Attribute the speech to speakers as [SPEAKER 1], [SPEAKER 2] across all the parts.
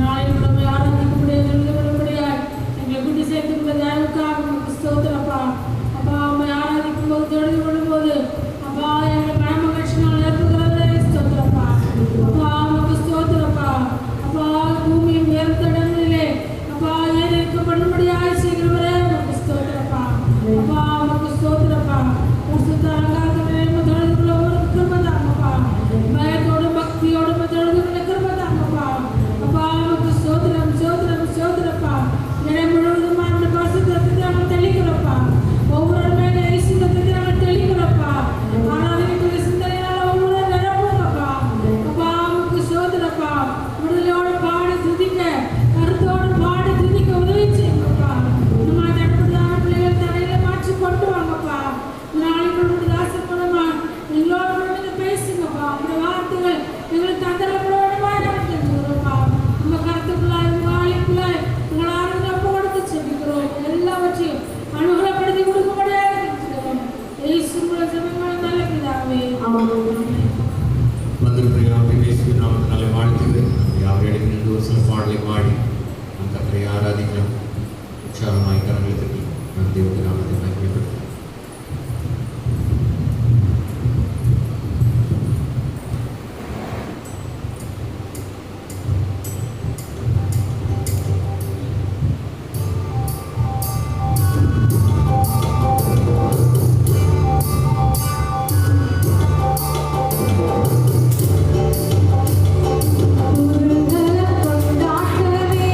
[SPEAKER 1] நாளில் நம்ம ஆராதிக்கக்கூடிய எழுதப்படியாய் எங்களை குட்டி சேர்த்துக்குள்ள தயவுக்காக நமக்கு ஸ்தோத்திரப்பா. அப்பா அம்மை ஆராதிக்கும் போது தொழுது கொள்ளும்போது அப்பா எங்களை மன மகிழ்ச்சினால் ஏற்புகிறதே ஸ்தோத்திரப்பா. அப்பா நமக்கு ஸ்தோத்திரப்பா. அப்பா பூமியின் உயர்ந்த இடங்களிலே அப்பா ஏன் இருக்கப்படும்படியாய் செய்கிறவரே நமக்கு ஸ்தோத்திரப்பா. அப்பா நமக்கு ஸ்தோத்திரப்பா. பரிசுத்த அலங்காரத்திலே தொழுது கொள்ள ஒரு கிருபை தாங்கப்பா. பயத்தோடு பக்தியோடு தொழுது கொள்ள கிருபை தாங்கப்பா. அப்பா நமக்கு ஸ்தோத்திரம் ஸ்தோத்திரம் ஸ்தோத்திரப்பா. இடம் முழுவதும் அந்த பரிசுத்தத்தை நாங்கள் தெளிக்கிறோப்பா. ஒவ்வொரு மேல ஐசுத்தத்தை நாங்கள் தெளிக்கிறோப்பா. ஆராதனைக்குரிய சிந்தனையால் ஒவ்வொரு நிரப்புங்கப்பா. அப்பா நமக்கு ஸ்தோத்திரப்பா. விடுதலையோடு பாடி துதிக்க கருத்தோடு பாடி துதிக்க உதவி செய்யுங்கப்பா. நம்ம தடுப்பதான பிள்ளைகள் தலையில மாற்றி கொண்டு வாங்கப்பா. நாளைக்கு தாசன் மூலமா எங்களோட நீங்க பேசுங்கப்பா. அந்த வார்த்தைகள் எங்களுக்கு தந்தரப்படமா நாங்கள் தெரிஞ்சுக்கிறோம்ப்பா. நம்ம கருத்துக்குள்ளாய் வாழைக்குள்ளாய் உங்களை ஆரோக்கியம் கொடுத்து செபிக்கிறோம். எல்லாவற்றையும் அனுகூலப்படுத்தி கொடுக்கும்படியாக தெரிஞ்சுக்கிறோம். இயேசுவின் ஜெபங்கள் நல்ல பிதாவே.
[SPEAKER 2] நாமத்தினாலே வாழ்த்துகிறேன். யாவரிடம் நின்று ஒரு சில பாடலை பாடி நம் கர்த்தரை ஆராதிக்கலாம். உற்சாகமாய் கரங்களை தட்டி நம் தேவனுடைய நாமத்தை மகிமைப்படுத்துகிறோம்.
[SPEAKER 3] கொண்டாட்டமே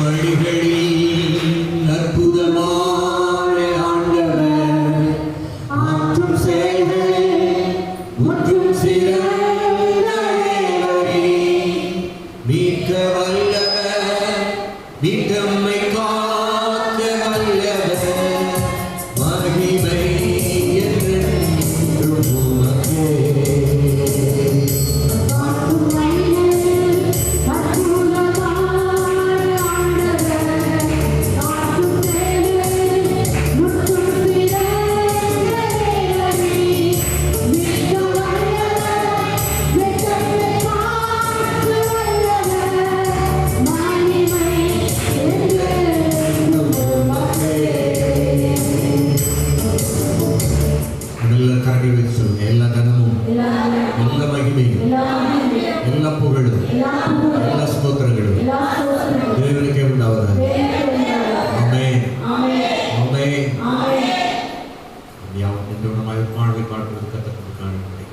[SPEAKER 2] வழிகளில் அற்புதமான ஆண்டவர் ஆற்றும் செயல்களில் முற்றும் சிறந்த தேவரே, மீட்க வல்லவர், மீட்டம்மை காக்க வல்லவர், மகிமை என்றென்றும் உமக்கே. எல்லா கரங்கள் வைத்து சொல்லுங்க. எல்லா கனமும், எல்லா மகிமையும், எல்லா புகழும், எல்லா ஸ்தோத்திரங்களும் தேவனுக்கே உண்டாவதாக. ஆமென், ஆமென். யாவும் என்னோட வாழ்வை பார்ப்பது கத்தப்பட்டு காணவில்லை.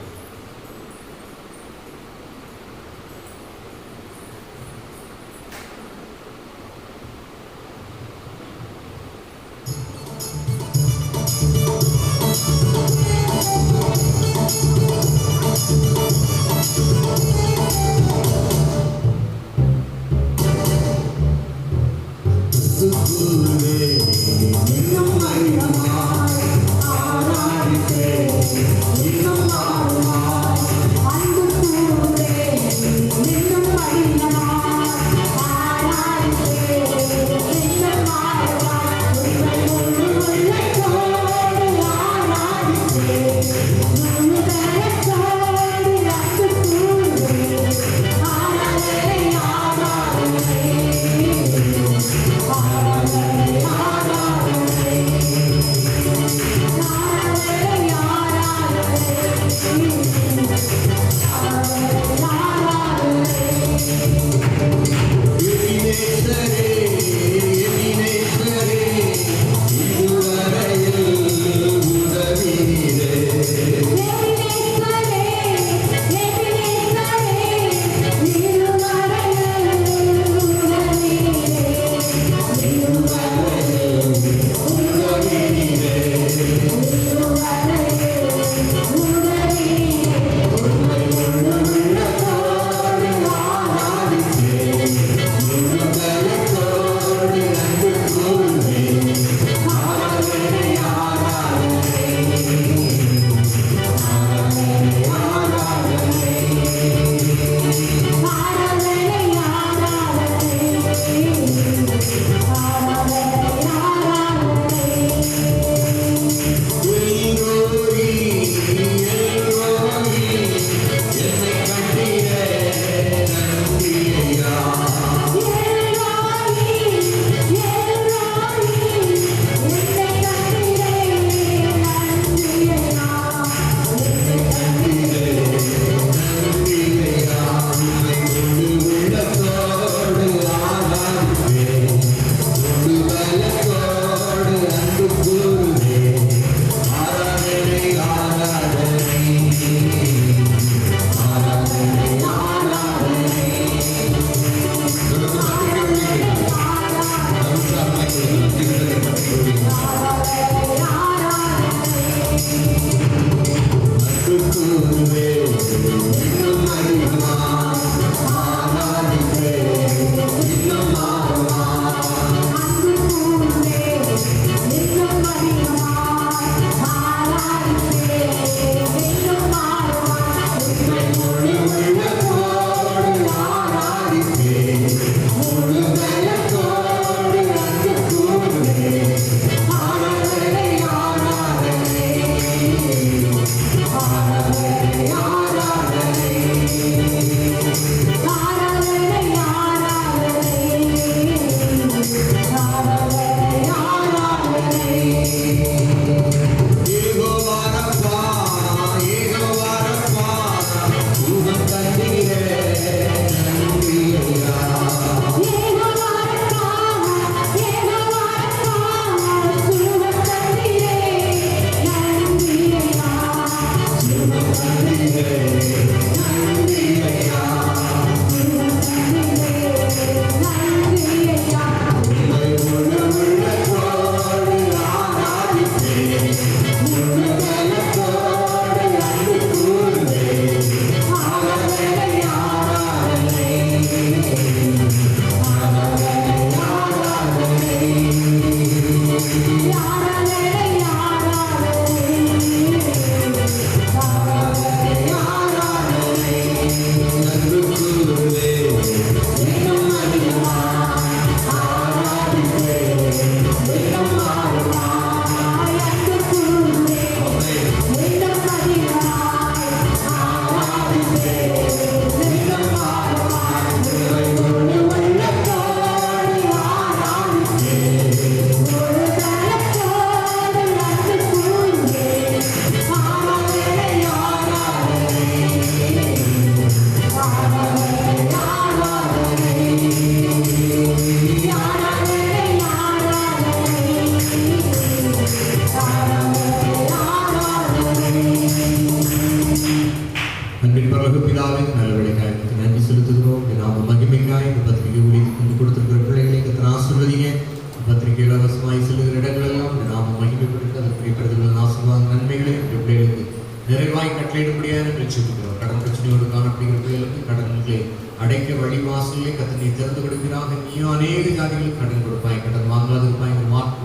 [SPEAKER 2] நிறைவாய் கட்டளையிடும்படியாக நாங்கள் ஜெபிக்கிறோம். கடன் பிரச்சனையோடு காணப்படுகிற பிள்ளைகளுக்கு கடன்களை அடைக்க வழிவாசலை கத்தனை திறந்து கொடுக்கிறாங்க. நீயும் அநேக ஜாதிகளுக்கு கடன் கொடுப்பாய், கடன் வாங்காது இருப்பாய்.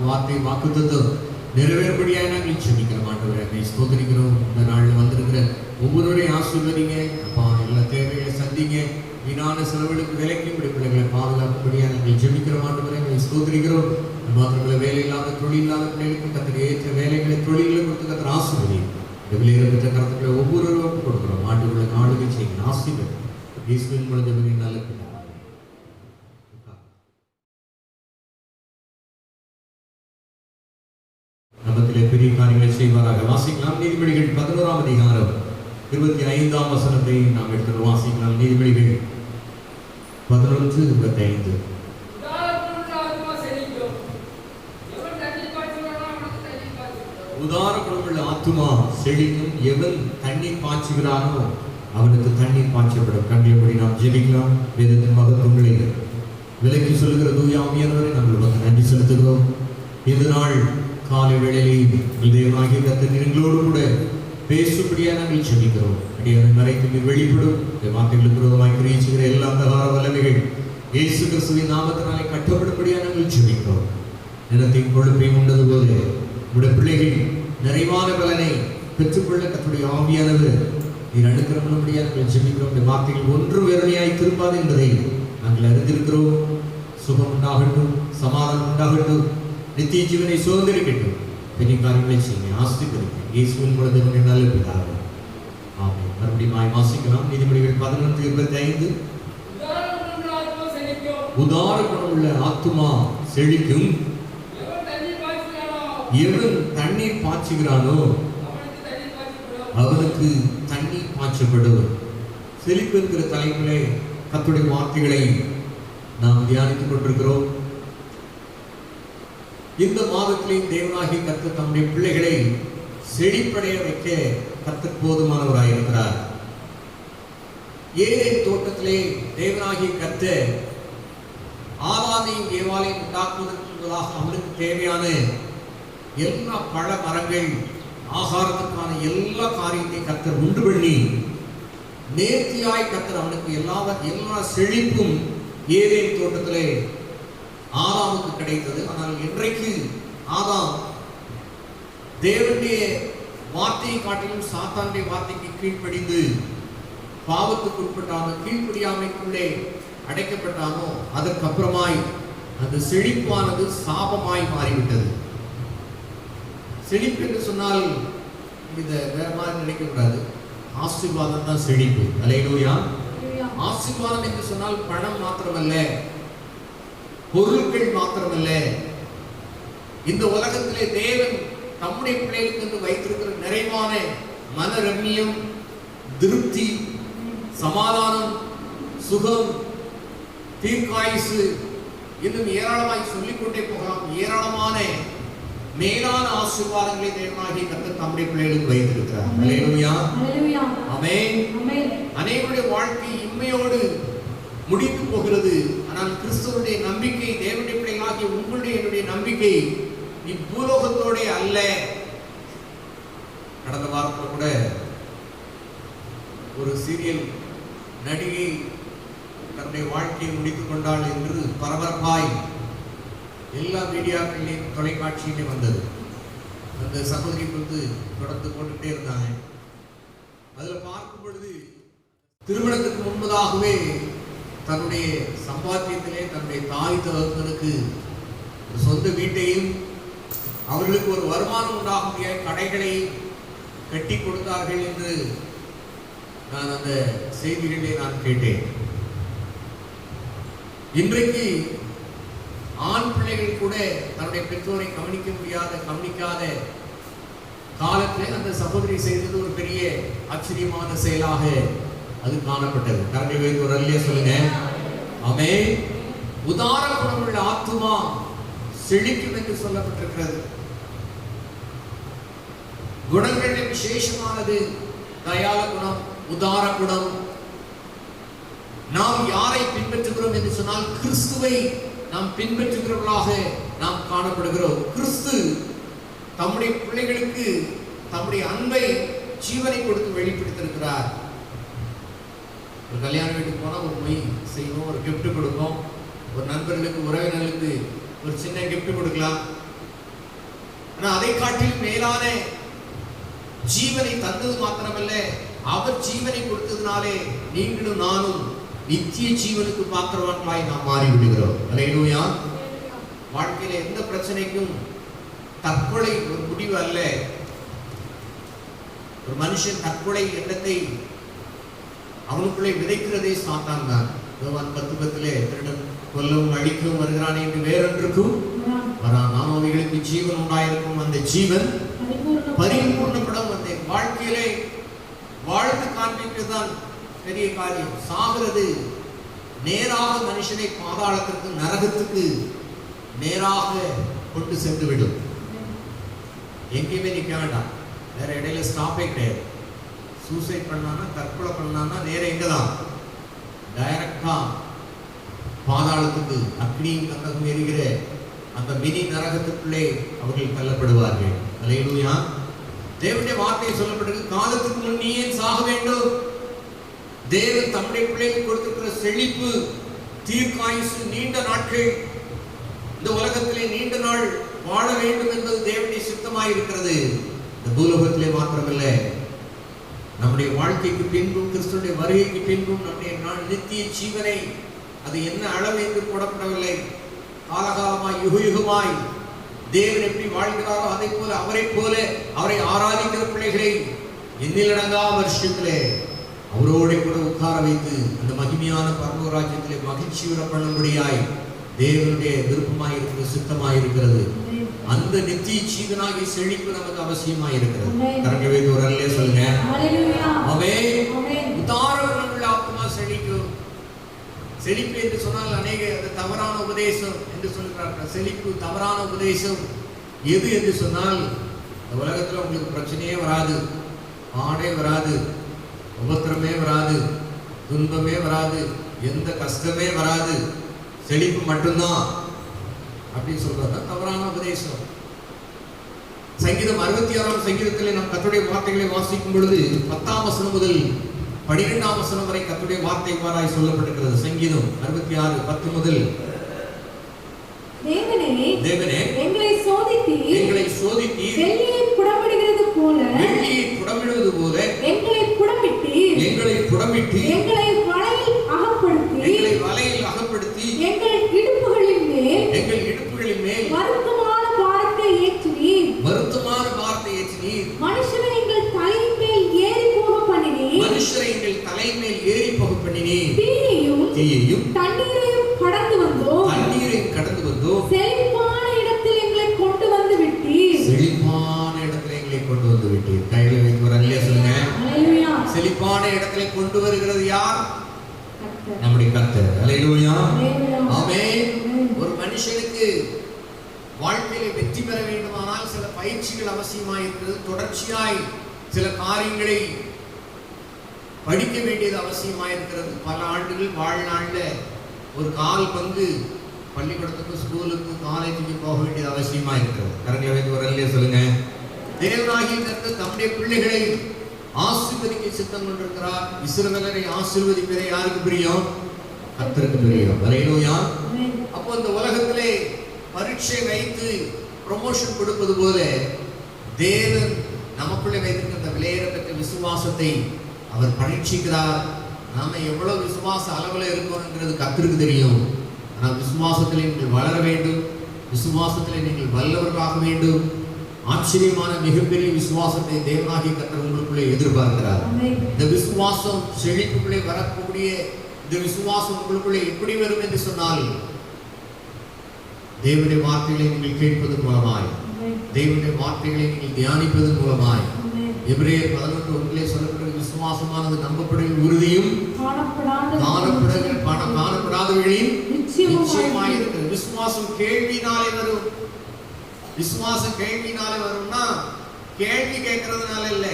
[SPEAKER 2] வார்த்தை வாக்குத்தத்தம் நிறைவேறும்படியாக நாங்கள் ஜெபிக்கிறோம். ஆண்டவரை ஸ்தோத்திரிக்கிறோம். இந்த நாளில் வந்திருக்கிற ஒவ்வொருவரையும் ஆசீர்வதிங்க அப்பா. எல்லா தேவைகளை சந்திங்க. வீணான செலவுகளுக்கு விலைக்கு பிள்ளைகளை பாதுகாக்கும்படியாக நாங்கள் ஜெபிக்கிறோம். ஆண்டவரை ஸ்தோத்திரிக்கிறோம். மாத்திரங்களை வேலை இல்லாத தொழில் இல்லாத பிள்ளைகளுக்கு கத்திர ஏற்ற வேலைகளை தொழில்களை கொடுத்து கத்திர ஆசீர்வதி. இந்த விலையில பெற்ற கருத்துக்களை ஒவ்வொருவருக்கும் கொடுக்கிறோம். ஆண்டுகளை ஆளுகை செய்யுங்க. ஆசீர்வதி இயேசுவின் மூலம் நல்ல நமத்திலே பெரிய காரியங்களை செய்வாராக. வாசிக்கலாம். நீதிபதிகள் 11ஆம் அதிகாரம் 25ஆம் வசனத்தை நாம் எடுத்து வாசிக்கலாம். நீதிபதிகள் 11:25. உதார குணமுள்ள ஆத்துமா செழிக்கும், எவன் தண்ணீர் பாய்ச்சுகிறானோ அவனுக்கு தண்ணீர் பாய்ச்சப்படும். கண்ணியபடி நாம் ஜெபிக்கலாம். வேதத்தின் மகத்துவங்களை விலைக்கு சொல்லுகிற தூய ஆவியானவரை நாங்கள் நன்றி செலுத்துகிறோம். இந்த நாள் காலை வேளையில் தேவனாகிய கர்த்தர் எங்களோடு கூட பேசும்படியாக நாங்கள் ஜெபிக்கிறோம். அடியான மறைத்து வெளிப்படும் வார்த்தைகளுக்கு விரோதமாய் கிரியை செய்கிற எல்லா அந்தகார வல்லமைகள் இயேசு கிறிஸ்துவின் நாமத்தினாலே கட்டப்படும்படியாக நாங்கள் ஜெபிக்கிறோம். நிலத்தின் கொழுப்பையும் உண்டது போல உடைய பிள்ளைகள் நிறைவான பலனை பெற்றுக்கொள்ள கர்த்தருடைய ஆவியானவர் நீர் அனுக்கிரமப்படும்படியாக நாங்கள் ஜெபிக்கிறோம். இந்த வார்த்தைகள் ஒன்று வேதனையாய் திரும்பாது என்பதை நாங்கள் அறிந்திருக்கிறோம். சுகம் உண்டாகட்டும், சமாதானம் உண்டாகட்டும், நித்திய ஜீவனை சுதந்திரிக்கட்டும். பெரிய காரியங்களை செய்ய ஆசீர்வதிக்க இயேசுவின் மூலம் நல்ல பிதாவே ஆமென். மறுபடியும் வாசிக்கலாம். நீதிபதிகள் 11:25. உதார குணமுள்ள ஆத்துமா செழிக்கும், எவன் தண்ணீர் பாய்ச்சுகிறானோ அவனுக்கு தண்ணீர் பாய்ச்சப்படும். செழிப்பு என்கிற தலைப்பிலே கர்த்தருடைய வார்த்தைகளை நாம் தியானித்துக் கொண்டிருக்கிறோம். இந்த மாதத்திலே தேவனாகிய கர்த்தர் தம்முடைய பிள்ளைகளை செழிப்படைய வைக்க கர்த்தர் போதுமானவராயிருக்கிறார். ஏதேன் தோட்டத்திலே தேவனாகிய கர்த்தர் ஆதாமையும் ஏவாளையும் உண்டாக்குவதற்கு முன்பதாக அவனுக்கு தேவையான எல்லா பழ மரங்கள், ஆகாரத்துக்கான எல்லா காரியத்தையும் கர்த்தர் உண்டு பண்ணி நேர்த்தியாய் கர்த்தர் அவனுக்கு எல்லா செழிப்பும் ஏதேன் தோட்டத்திலே ஆதாமுக்கு கிடைத்தது. ஆனால் இன்றைக்கு ஆதாம் தேவனுடைய வார்த்தையை காட்டிலும் சாத்தானுடைய வார்த்தைக்கு கீழ்ப்படிந்து பாவத்துக்கு உட்பட்டானோ, கீழ்ப்படியாமைக்குள்ளே அடைக்கப்பட்டானோ, அதற்கப்புறமாய் அந்த செழிப்பானது சாபமாய் மாறிவிட்டது. செழிப்பு என்று சொன்னால் இதை வேற மாதிரி நினைக்கக்கூடாது. ஆசீர்வாதம் தான் செழிப்பு. அல்லேலூயா. ஆசீர்வாதம் என்று சொன்னால் பணம் மாத்திரமல்ல, பொருட்கள் மாத்திரமல்ல. இந்த உலகத்திலே தேவன் தம்முடைய பிள்ளைகளுக்கு என்று வைத்திருக்கிற நிறைவான மனரம்மியம், திருப்தி, சமாதானம், சுகம், தீர்க்காயுசு இன்னும் ஏராளமாய் சொல்லிக்கொண்டே போகலாம். ஏராளமான மேலான ஆசீர்வாதங்களை தேவனாகிய கர்த்தர் தம்முடைய பிள்ளைகளுக்கு வைத்திருக்கிறார். அல்லேலூயா. ஆமென். அநேகருடைய வாழ்க்கை இம்மையோடு முடித்து போகிறது. ஆனால் கிறிஸ்துவனுடைய நம்பிக்கை, தேவனுடைய பிள்ளைகளாகிய உங்களுடைய என்னுடைய நம்பிக்கை இப்பூலோகத்தோட அல்ல. கடந்த வாரத்தில் கூட ஒரு சீரியல் நடிகை தன்னுடைய வாழ்க்கையை முடித்துக் கொண்டாள் என்று பரபரப்பாய் எல்லா மீடியாக்கள்லையும் தொலைக்காட்சியிலையும் வந்தது. அந்த சகோதரி குறித்து தொடர்ந்து போட்டுட்டே இருந்தாங்க. அதில் பார்க்கும் பொழுது திருமணத்துக்கு முன்பதாகவே தன்னுடைய சம்பாத்தியத்திலே தன்னுடைய தாய் தகப்பனுக்கு சொந்த வீட்டையும் அவர்களுக்கு ஒரு வருமானம் உண்டாகக்கூடிய கடைகளை கட்டி கொடுத்தார்கள் என்று நான் அந்த செய்திகளை நான் கேட்டேன். இன்றைக்கு ஆண் பிள்ளைகள் கூட தன்னுடைய பெற்றோரை கவனிக்காத காலத்தில் அந்த சகோதரி செய்தது ஒரு பெரிய ஆச்சரியமான செயலாக அது காணப்பட்டது. கரங்களை வைத்து ஒரு அல்லேலூயா சொல்லுங்க. ஆமென். உதார குணமுள்ள ஆத்துமா செழிக்கும் என்று சொல்லப்பட்டிருக்கிறது. குணங்களில் விசேஷமானது தயால குணம், உதார குணம். நாம் யாரை பின்பற்றுகிறோம் என்று சொன்னால் கிறிஸ்துவை நாம் பின்பற்றுகிறவர்களாக நாம் காணப்படுகிறோம். கிறிஸ்து தம்முடைய பிள்ளைகளுக்கு தம்முடைய அன்பை ஜீவனை கொடுத்து வெளிப்படுத்தியிருக்கிறார். ஒரு கல்யாண வீட்டுக்கு போனா ஒரு மொய் செய்வோம், ஒரு gift கொடுப்போம், ஒரு நண்பர்களுக்கு உறவினர்களுக்கு ஒரு சின்ன gift கொடுக்கலாம். ஆனா அதை காட்டிலும் மேலான ஜீவனை தந்தது மாத்திரமல்ல, அவர் ஜீவனை கொடுத்ததுனாலே நீங்களும் நானும் நித்திய ஜீவனுக்கு பாத்திரவான்களாய் நாம் மாறி விடுகிறோம். அல்லேலூயா. வாழ்க்கையில எந்த பிரச்சனைக்கும் தற்கொலை ஒரு முடிவு அல்ல. ஒரு மனுஷன் தற்கொலை எண்ணத்தை அவனுக்குள்ளே விதைக்கிறதே சாத்தான் தான். யோவான் 10:10 திருடன் கொல்லவும் அழிக்கவும் வருகிறானே என்று வேறொன்றுக்கும் வரான், நாம் அவைகளுக்கு ஜீவன் உண்டாயிருக்கும், அந்த ஜீவன் பரிபூர்ணப்படும். அந்த வாழ்க்கையிலே வாழ்ந்து காண்பிப்பதுதான் பெரிய காரியம். சாகிறது நேராக மனுஷனை பாதாளத்திற்கு நரகத்துக்கு நேராக கொண்டு சென்று விடும். எங்கேயுமே நிற்க வேண்டாம், வேற இடையில ஸ்டாப்பே கிடையாது. சூசைட் பண்ணானா, தற்கொலை பண்ணானா நேர எங்கதான்? டைரக்டா பாதாளத்துக்கு, அக்னியும் கந்தகம் எரிகிற அந்த மினி நரகத்துக்குள்ளே அவர்கள் தள்ளப்படுவார்கள். அல்லேலூயா. தேவனுடைய வார்த்தை சொல்லப்பட்டிருக்கு, காலத்துக்கு முன் நீ ஏன் சாக வேண்டும்? தேவன் தம்முடைய பிள்ளைகளுக்கு கொடுத்திருக்கிற செழிப்பு, தீர்க்காயுசு, நீண்ட நாட்கள், இந்த உலகத்திலே நீண்ட நாள் வாழ வேண்டும் என்பது தேவனுடைய சித்தமாய் இருக்கிறது. இந்த பூலோகத்திலே மாத்திரமல்ல, நம்முடைய வாழ்க்கைக்கு பின்பும் கிறிஸ்துவினுடைய வருகைக்கு பின்பும் நம்முடைய நித்திய ஜீவனை அது என்ன அளவு என்று போடப்படவில்லை. காலகாலமாய் யுகயுகமாய் தேவன் எப்படி வாழ்கிறாரோ அதை போல அவரை போல அவரை ஆராதிக்கிற பிள்ளைகளை எண்ணிலடங்கா வருஷத்திலே அவரோட கூட உட்கார வைத்து அந்த மகிமையான பரலோக ராஜ்யத்திலே மகிழ்ச்சி வர பண்ணும்படியாய் தேவனுடைய விருப்பமாய் இருக்கிறது, சித்தமாய் இருக்கிறது. அந்த நித்திய ஜீவனாகிய செழிப்பு நமக்கு அவசியமாய் இருக்கிறது. கரங்களை வைத்து ஒரு அல்லேலூயா சொல்லுங்க. ஆமென். உதாரணமுள்ள ஆத்மா செழிக்கும். செழிப்பு என்று சொன்னால் அநேக அது தவறான உபதேசம் என்று சொல்கிறார்கள். செழிப்பு தவறான உபதேசம் எது என்று சொன்னால், இந்த உலகத்துல உங்களுக்கு பிரச்சனையே வராது, பாடே வராது, உபத்திரமே வராது, துன்பமே வராது, எந்த கஷ்டமே வராது, செழிப்பு மட்டும்தான் அப்படின்னு சொல்றது தவறான உபதேசம். சங்கீதம் 66ஆம் சங்கீதத்திலே நாம் கர்த்தருடைய வார்த்தைகளை வாசிக்கும் பொழுது 10ஆம் வசனம் முதல் 12ஆம் வசனம் வரை கர்த்தருடைய வார்த்தை இவ்வாறாய் சொல்லப்பட்டிருக்கிறது. சங்கீதம் 66:10 முதல், தேவனே எங்களை சோதித்தீர், வெள்ளியை புடமிடுவது போல எங்களை புடமிட்டீர், எங்களை வலையில் அகப்படுத்தி எங்கள் இடுப்புகளின் மேல் வருத்தமான பாரத்தை ஏற்றினீர். மனுஷரை எங்கள் தலையின் மேல் ஏறி போக பண்ணினீர். தீயையும் தண்ணீரையும் கடந்து வந்தோம். செழிப்பான இடத்தில் எங்களை கொண்டு வந்து விட்டீர். கைகளை வைத்து ஒரு அல்லேலூயா சொல்லுங்க. செழிப்பான இடத்திலே கொண்டு வருகிறது யார்? நம்முடைய கர்த்தர். அல்லேலூயா. ஆமென். ஒரு மனுஷனுக்கு வாழ்க்கையில வெற்றி பெற வேண்டுமானால் சில பயிற்சிகள் அவசியமாய் இருக்கிறது. தொடர்ச்சியாய் சில காரியங்களை படிக்க வேண்டியது அவசியமாய் இருக்கிறது. பல ஆண்டுகள் வாழ்நாள்ல ஒரு 4 பங்கு பள்ளிக்கூடத்துக்கு, ஸ்கூலுக்கு, காலேஜுக்கு போக வேண்டியது அவசியமாய் இருக்கிறது. கரங்களை வைத்து ஒரு அல்லேலூயா சொல்லுங்க. தேவனாகிய கர்த்தர் தம்முடைய பிள்ளைகளை ஆசீர்வதிக்க சித்தம் கொண்டிருக்கிறார். இஸ்ரவேலரை ஆசீர்வதிப்பதே யாருக்கு பிரியம்? கர்த்தருக்கு பிரியம். அல்லேலூயா. அப்போ இந்த உலகத்திலே பரீட்சை வைத்து ப்ரமோஷன் கொடுப்பது போல தேவன் நமக்குள்ளே வைத்திருக்கிற விலையேறப்பட்ட விசுவாசத்தை அவர் பரீட்சிக்கிறார். நாம எவ்வளவு விசுவாச அளவில் இருக்கோம்ங்கிறது கர்த்தருக்கு தெரியும். ஆனால் விசுவாசத்திலே நீங்கள் வளர வேண்டும், விசுவாசத்திலே நீங்கள் வல்லவர்களாக வேண்டும். ஆச்சரியமான மிகப்பெரிய விசுவாசத்தை தேவனாகிய கர்த்தர் உங்களுக்குள்ளே எதிர்பார்க்கிறார். இந்த விசுவாசம் செழிப்புக்குள்ளே வரக்கூடிய இந்த விசுவாசம் உங்களுக்குள்ளே எப்படி வரும் என்று சொன்னால், தேவனுடைய வார்த்தைகளை நீங்கள் கேட்பதன் மூலமாய், தேவனுடைய வார்த்தைகளை நீங்கள் தியானிப்பதன் மூலமாய். எபிரேயர் 11:1 சொல்லப்பட்ட விசுவாசமானது நம்பப்படுகிற உறுதியும் காணப்படாதவைகளின் நிச்சயமாய் இருக்கிறது. விசுவாசம் கேள்வினாலே வரும். விசுவாசம் கேள்வினாலே வரும்னா கேள்வி கேட்கறதுனால இல்ல,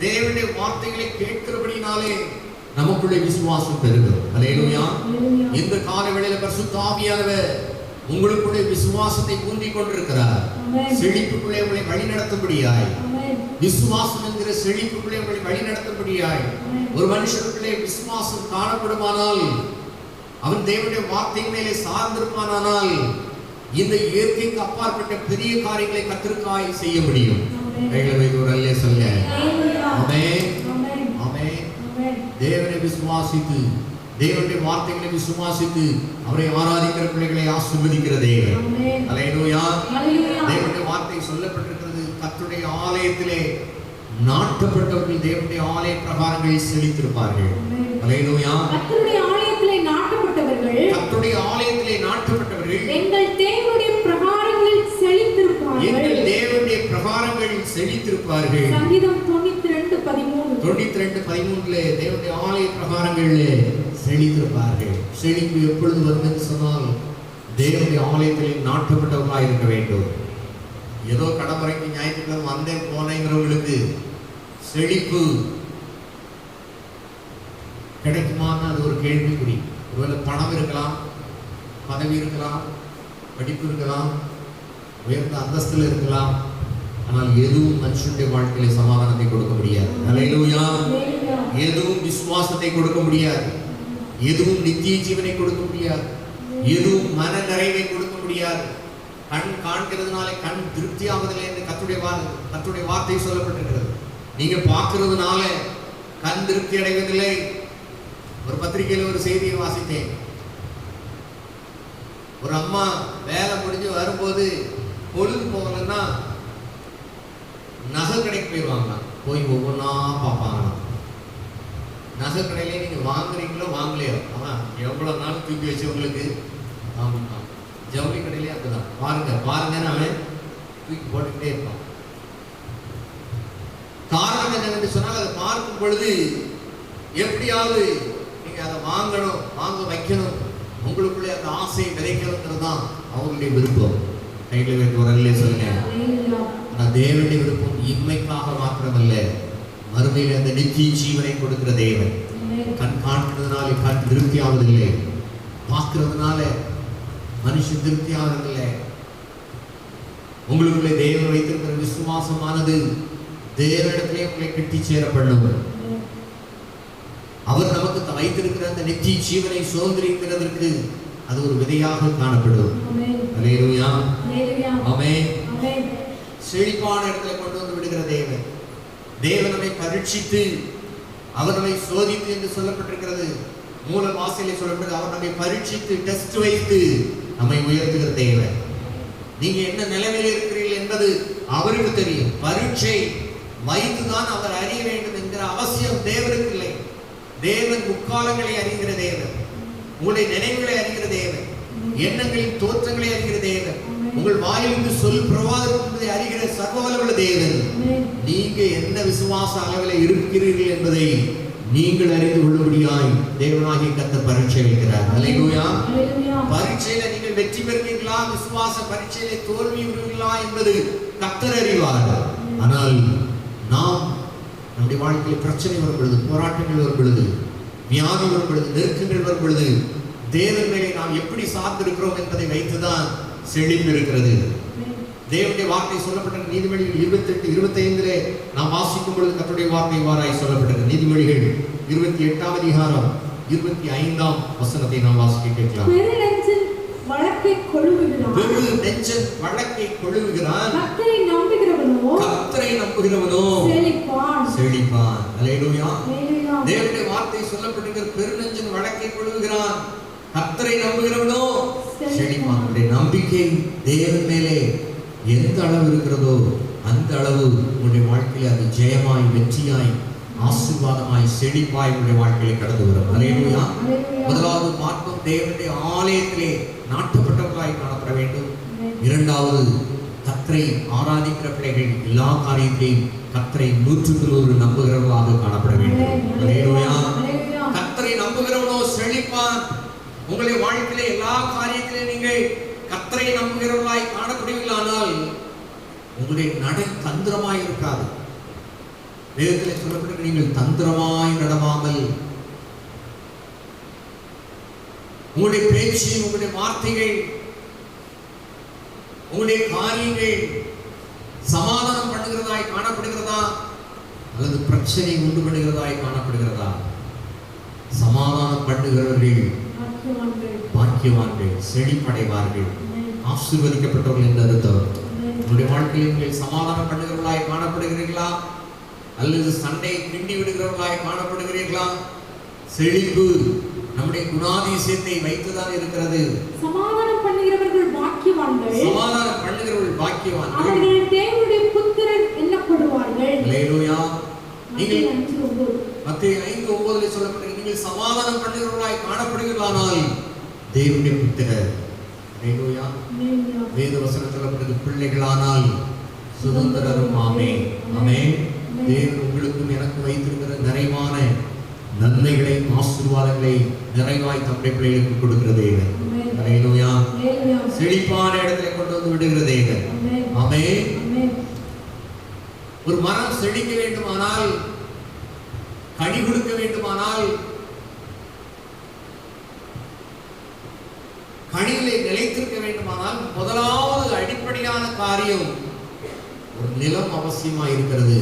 [SPEAKER 2] தேவனுடைய வார்த்தைகளை கேட்கிறபடினாலே நமக்குள்ளே விசுவாசம் பெருகும். அல்லேலூயா. இந்த காலவேளையில பரிசுத்த ஆவியானவர் உங்களுக்குள்ளே விசுவாசத்தை ஊன்றிக் கொண்டிருக்கிறார். செழிப்புக்குள்ளே உங்களை வழி நடத்தும்படியாய் விசுவாசம் என்கிற செழிப்புக்குள்ளே உங்களை வழி நடத்தும்படியாய் ஒரு மனுஷனுக்குள்ளே விசுவாசம் காணப்படுமானால், அவன் தேவனுடைய வார்த்தையின் மேலே சார்ந்திருப்பானால், இந்த இயற்கைக்கு அப்பாற்பட்ட பெரிய காரியங்களை கர்த்தருக்காய் செய்ய முடியும். ஒரு அல்லே சொல்ல. ஆமென், ஆமென். தேவனை விசுவாசித்து, தேவனுடைய வார்த்தைகளை விசுவாசித்து அவரை ஆராதிக்கிற பிள்ளைகளை ஆசீர்வதிக்கிற தேவன். அல்லேலூயா. தேவனுடைய வார்த்தை சொல்லப்பட்டிருக்கிறது, கர்த்தருடைய ஆலயத்திலே நாட்டப்பட்டவர்கள் தேவனுடைய ஆலய பிரகாரங்களில் செழித்திருப்பார்கள். அல்லேலூயா.
[SPEAKER 1] கர்த்தருடைய ஆலயத்திலே நாட்டப்பட்டவர்கள்,
[SPEAKER 2] கர்த்தருடைய ஆலயத்திலே நாட்டப்பட்டவர்கள்
[SPEAKER 1] எங்கள் தேவனுடைய பிரகாரங்களில் செழித்திருப்பார்கள்.
[SPEAKER 2] எங்கள் தேவனுடைய பிரகாரங்களில் செழித்திருப்பார்கள்.
[SPEAKER 1] சங்கீதம் 92:13.
[SPEAKER 2] 92:13 தேவனுடைய ஆலய பிரகாரங்களிலே செழித்திருப்பார்கள். செழிப்பு எப்பொழுது வரும் என்று சொன்னால், தேவனுடைய ஆலயத்திலே நாட்டப்பட்டவர்களாக இருக்க வேண்டும். ஏதோ கடற்கரைக்கு ஞாயிற்றுக்கிழமை வந்தேன் போனேங்கிறவங்களுக்கு செழிப்பு கிடைக்குமான்னு அது ஒரு கேள்விக்குறி. ஒருவேளை பணம் இருக்கலாம், பதவி இருக்கலாம், படிப்பு இருக்கலாம், உயர்ந்த அந்தஸ்தில் இருக்கலாம், ஆனால் எதுவும் மனுஷனுடைய வாழ்க்கையில சமாதானத்தை கொடுக்க முடியாது. அல்லேலூயா. எதுவும் விசுவாசத்தை கொடுக்க முடியாது, எதுவும் நித்திய ஜீவனை கொடுக்க முடியாது, எதுவும் மன நிறைவை கொடுக்க முடியாது. கண் காண்கிறதுனால கண் திருப்தி ஆவதில்லை என்று கர்த்தருடைய வார்த்தை சொல்லப்பட்டிருக்கிறது. நீங்க பார்க்கிறதுனால கண் திருப்தி அடைவதில்லை. ஒரு பத்திரிகையில் ஒரு செய்தியை வாசித்தேன். ஒரு அம்மா வேலை முடிஞ்சு வரும்போது பொழுது போகலன்னா நகை கடைக்கு போயிடுவாங்க. போய் ஒவ்வொன்றா பார்ப்பாங்க. நகை கடையிலே நீங்க வாங்குறீங்களோ வாங்கலையோ, அவன் எவ்வளவு நாள் தூக்கி வச்சு உங்களுக்கு வாங்கிப்பான். ஜவுளி கடையிலே அப்படிதான், பாருங்க பாருங்கன்னு அவன் தூக்கி போட்டுக்கிட்டே இருப்பான். காரணம் என்னவென்று சொன்னால், அதை பார்க்கும் பொழுது எப்படியாவது நீங்க அதை வாங்கணும், வாங்க வைக்கணும், உங்களுக்குள்ளே அந்த ஆசையை விதைக்கணுங்கிறது தான் அவங்களுடைய விருப்பம். கையில் வைக்க வரலே சொல்லுங்க. ஆனால் தேவனுடைய விருப்பம் இன்மைக்காக மாத்திரமல்ல, மறுமையில் அந்த நித்திய ஜீவனை கொடுக்கிற தேவன். கண் காண்கிறதுனால கண் திருப்தி ஆவதில்லை, பார்க்கிறதுனால மனுஷன் திருப்தி ஆவதில்லை. உங்களுக்குள்ளே தேவன் வைத்திருக்கிற விசுவாசமானது தேவனிடத்திலே உங்களை கட்டி சேரப்படும். அவர் நமக்கு வைத்திருக்கிற அந்த நித்திய ஜீவனை சுதந்திரிக்கிறதற்கு அது ஒரு விதையாக காணப்படும். அல்லேலூயா. ஆமென். செழிப்பான இடத்துல கொண்டு வந்து விடுகிற தேவன். தேவன் நம்மை பரீட்சித்து அவர் நம்மை சோதித்து என்று சொல்லப்பட்டிருக்கிறது. மூல வாசையிலே சொல்லப்பட்டது, அவர் நம்மை பரீட்சித்து டெஸ்ட் வைத்து நம்மை உயர்த்துகிற தேவன். நீங்க என்ன நிலைமையில் இருக்கிறீர்கள் என்பது அவருக்கு தெரியும். பரீட்சை வைத்துதான் அவர் அறிய வேண்டும் என்கிற அவசியம் தேவனுக்கு இல்லை. தேவன் முக்காலங்களை அறிகிற தேவன், உங்களுடைய நினைவுகளை அறிகிற தேவன், எண்ணங்களின் தோற்றங்களை அறிகிற தேவன், உங்கள் வாயிலிருந்து சொல் பிரவாதத்தை அறிகிற சர்வவல்லமுள்ள தேவன். நீங்க என்ன விசுவாச அளவில் இருக்கிறீர்கள் என்பதை நீங்கள் அறிந்து கொள்ளும்படியாய் தேவனாகிய கர்த்தர் பரீட்சை வைக்கிறார். அல்லேலூயா. பரீட்சையில நீங்கள் வெற்றி பெறுவீர்களா, விசுவாச பரீட்சையில தோல்வி விடுவீர்களா என்பது கர்த்தர் அறிவார். ஆனால் நாம் நம்முடைய வாழ்க்கையில் பிரச்சனை வரும் பொழுது, போராட்டங்கள் வரும் பொழுது, வியாதி வரும் பொழுது, நெருக்கங்கள் வரும் பொழுது தேவன் மேலே நாம் எப்படி சார்ந்திருக்கிறோம் என்பதை வைத்துதான் செழிப்பு இருக்கிறது. தேவனுடைய வார்த்தை சொல்லப்பட்ட நீதிமொழிகள் 28:25 நாம் வாசிக்கும் பொழுது கர்த்தருடைய வார்த்தை வாராய் சொல்லப்பட்டது. நீதிமொழிகள் 28ஆம் அதிகாரம் 25ஆம் வசனத்தை நாம் வாசிக்க கேட்கலாம்.
[SPEAKER 1] பெருநெஞ்சன் வழக்கை கொழுவுகிறான்,
[SPEAKER 2] பெருநெஞ்சன் வழக்கை கொழுவுகிறான்,
[SPEAKER 1] கர்த்தரை நம்புகிறவனோ
[SPEAKER 2] செழிப்பான். அல்லேலூயா. தேவனுடைய வார்த்தை சொல்லப்பட்டிருக்கிற பெருநெஞ்சன் வழக்கை கொழுவுகிறான், கர்த்தரை நம்புகிறவனோ செழிப்பான். நம்பிக்கை தேவன் மேலே எந்த அளவு இருக்கிறதோ அந்த அளவு உங்களுடைய வாழ்க்கையில் அது ஜெயமாய், வெற்றியாய், ஆசீர்வாதமாய், செழிப்பாய் உங்களுடைய வாழ்க்கையில் கடந்து வரும். அல்லேலூயா. முதலாவது பார்க்கும், தேவனுடைய ஆலயத்திலே நாட்டப்பட்டவர்களாய் காணப்பட வேண்டும். இரண்டாவது, கர்த்தரை ஆராதிக்கிற பிள்ளைகள் எல்லா காரியத்தையும் கர்த்தரை 100% நம்புகிறவர்களாக காணப்பட வேண்டும். அல்லேலூயா. கர்த்தரை நம்புகிறவனோ செழிப்பான். உங்களுடைய வாழ்க்கையில எல்லா காரியத்திலே நீங்கள் கர்த்தரை நம்புகிறவர்களாய் காணப்படுவீர்களானால் உங்களுடைய நடை தந்திரமாய் இருக்காது. வேதத்தில் சொல்லப்பட்ட நீங்கள் தந்திரமாய் நடவாமல், உங்களுடைய பேச்சு, உங்களுடைய வார்த்தைகள், உங்களுடைய காரியங்கள் சமாதானம் பண்ணுகிறதாய் காணப்படுகிறதா அல்லது பிரச்சனை உண்டு பண்ணுகிறதாய் காணப்படுகிறதா? சமாதானம் பண்ணுகிறவர்கள் பாக்கியவான்கள், செழிப்படைவார்கள், ஆசீர்வதிக்கப்பட்டவர்கள் என்று அர்த்தம். உங்களுடைய வாழ்க்கையில் நீங்கள் சமாதானம் பண்ணுகிறவர்களாய் காணப்படுகிறீர்களா அல்லது சண்டை கிண்டி விடுகிறவர்களாய் காணப்படுகிறீர்களா? செழிப்பு நம்முடைய குணாதிசயத்தை வைத்துதான் இருக்கிறது.
[SPEAKER 1] சமாதானம் பண்ணுகிறவர்கள் பாக்கியவான்கள்,
[SPEAKER 2] சமாதானம் பண்ணுகிறவர்கள் பாக்கியவான்கள்,
[SPEAKER 1] அவர்கள் தேவனுடைய புத்திரர் என்னப்படுவார்கள்.
[SPEAKER 2] அல்லேலூயா. நீங்கள்
[SPEAKER 1] மத்தேயு
[SPEAKER 2] 5:9 சொல்லப்பட்டிருக்கிறது, நீங்கள் சமாதானம் பண்ணுகிறவர்களாய் காணப்படுகிறீர்களானால் தேவனுடைய புத்திரர். அல்லேலூயா. வேத வசனம் சொல்லப்பட்டது, பிள்ளைகளானால் சுதந்திரரும். ஆமென், ஆமென். தேவன் உங்களுக்கும் எனக்கு வைத்திருக்கிற நிறைவான நன்மைகளை, ஆசீர்வாதங்களை நிறைவாய் தம்முடைய பிள்ளைகளுக்கு கொடுக்கிறதே. அல்லேலூயா. செழிப்பான இடத்துல கொண்டு வந்து விடுகிறதே. ஆமென். ஒரு மரம் செழிக்க வேண்டுமானால், கனி கொடுக்க வேண்டுமானால், கனிகளை நிலைத்திருக்க வேண்டுமானால் முதலாவது அடிப்படையான காரியம் ஒரு நிலம் அவசியமாக இருக்கிறது.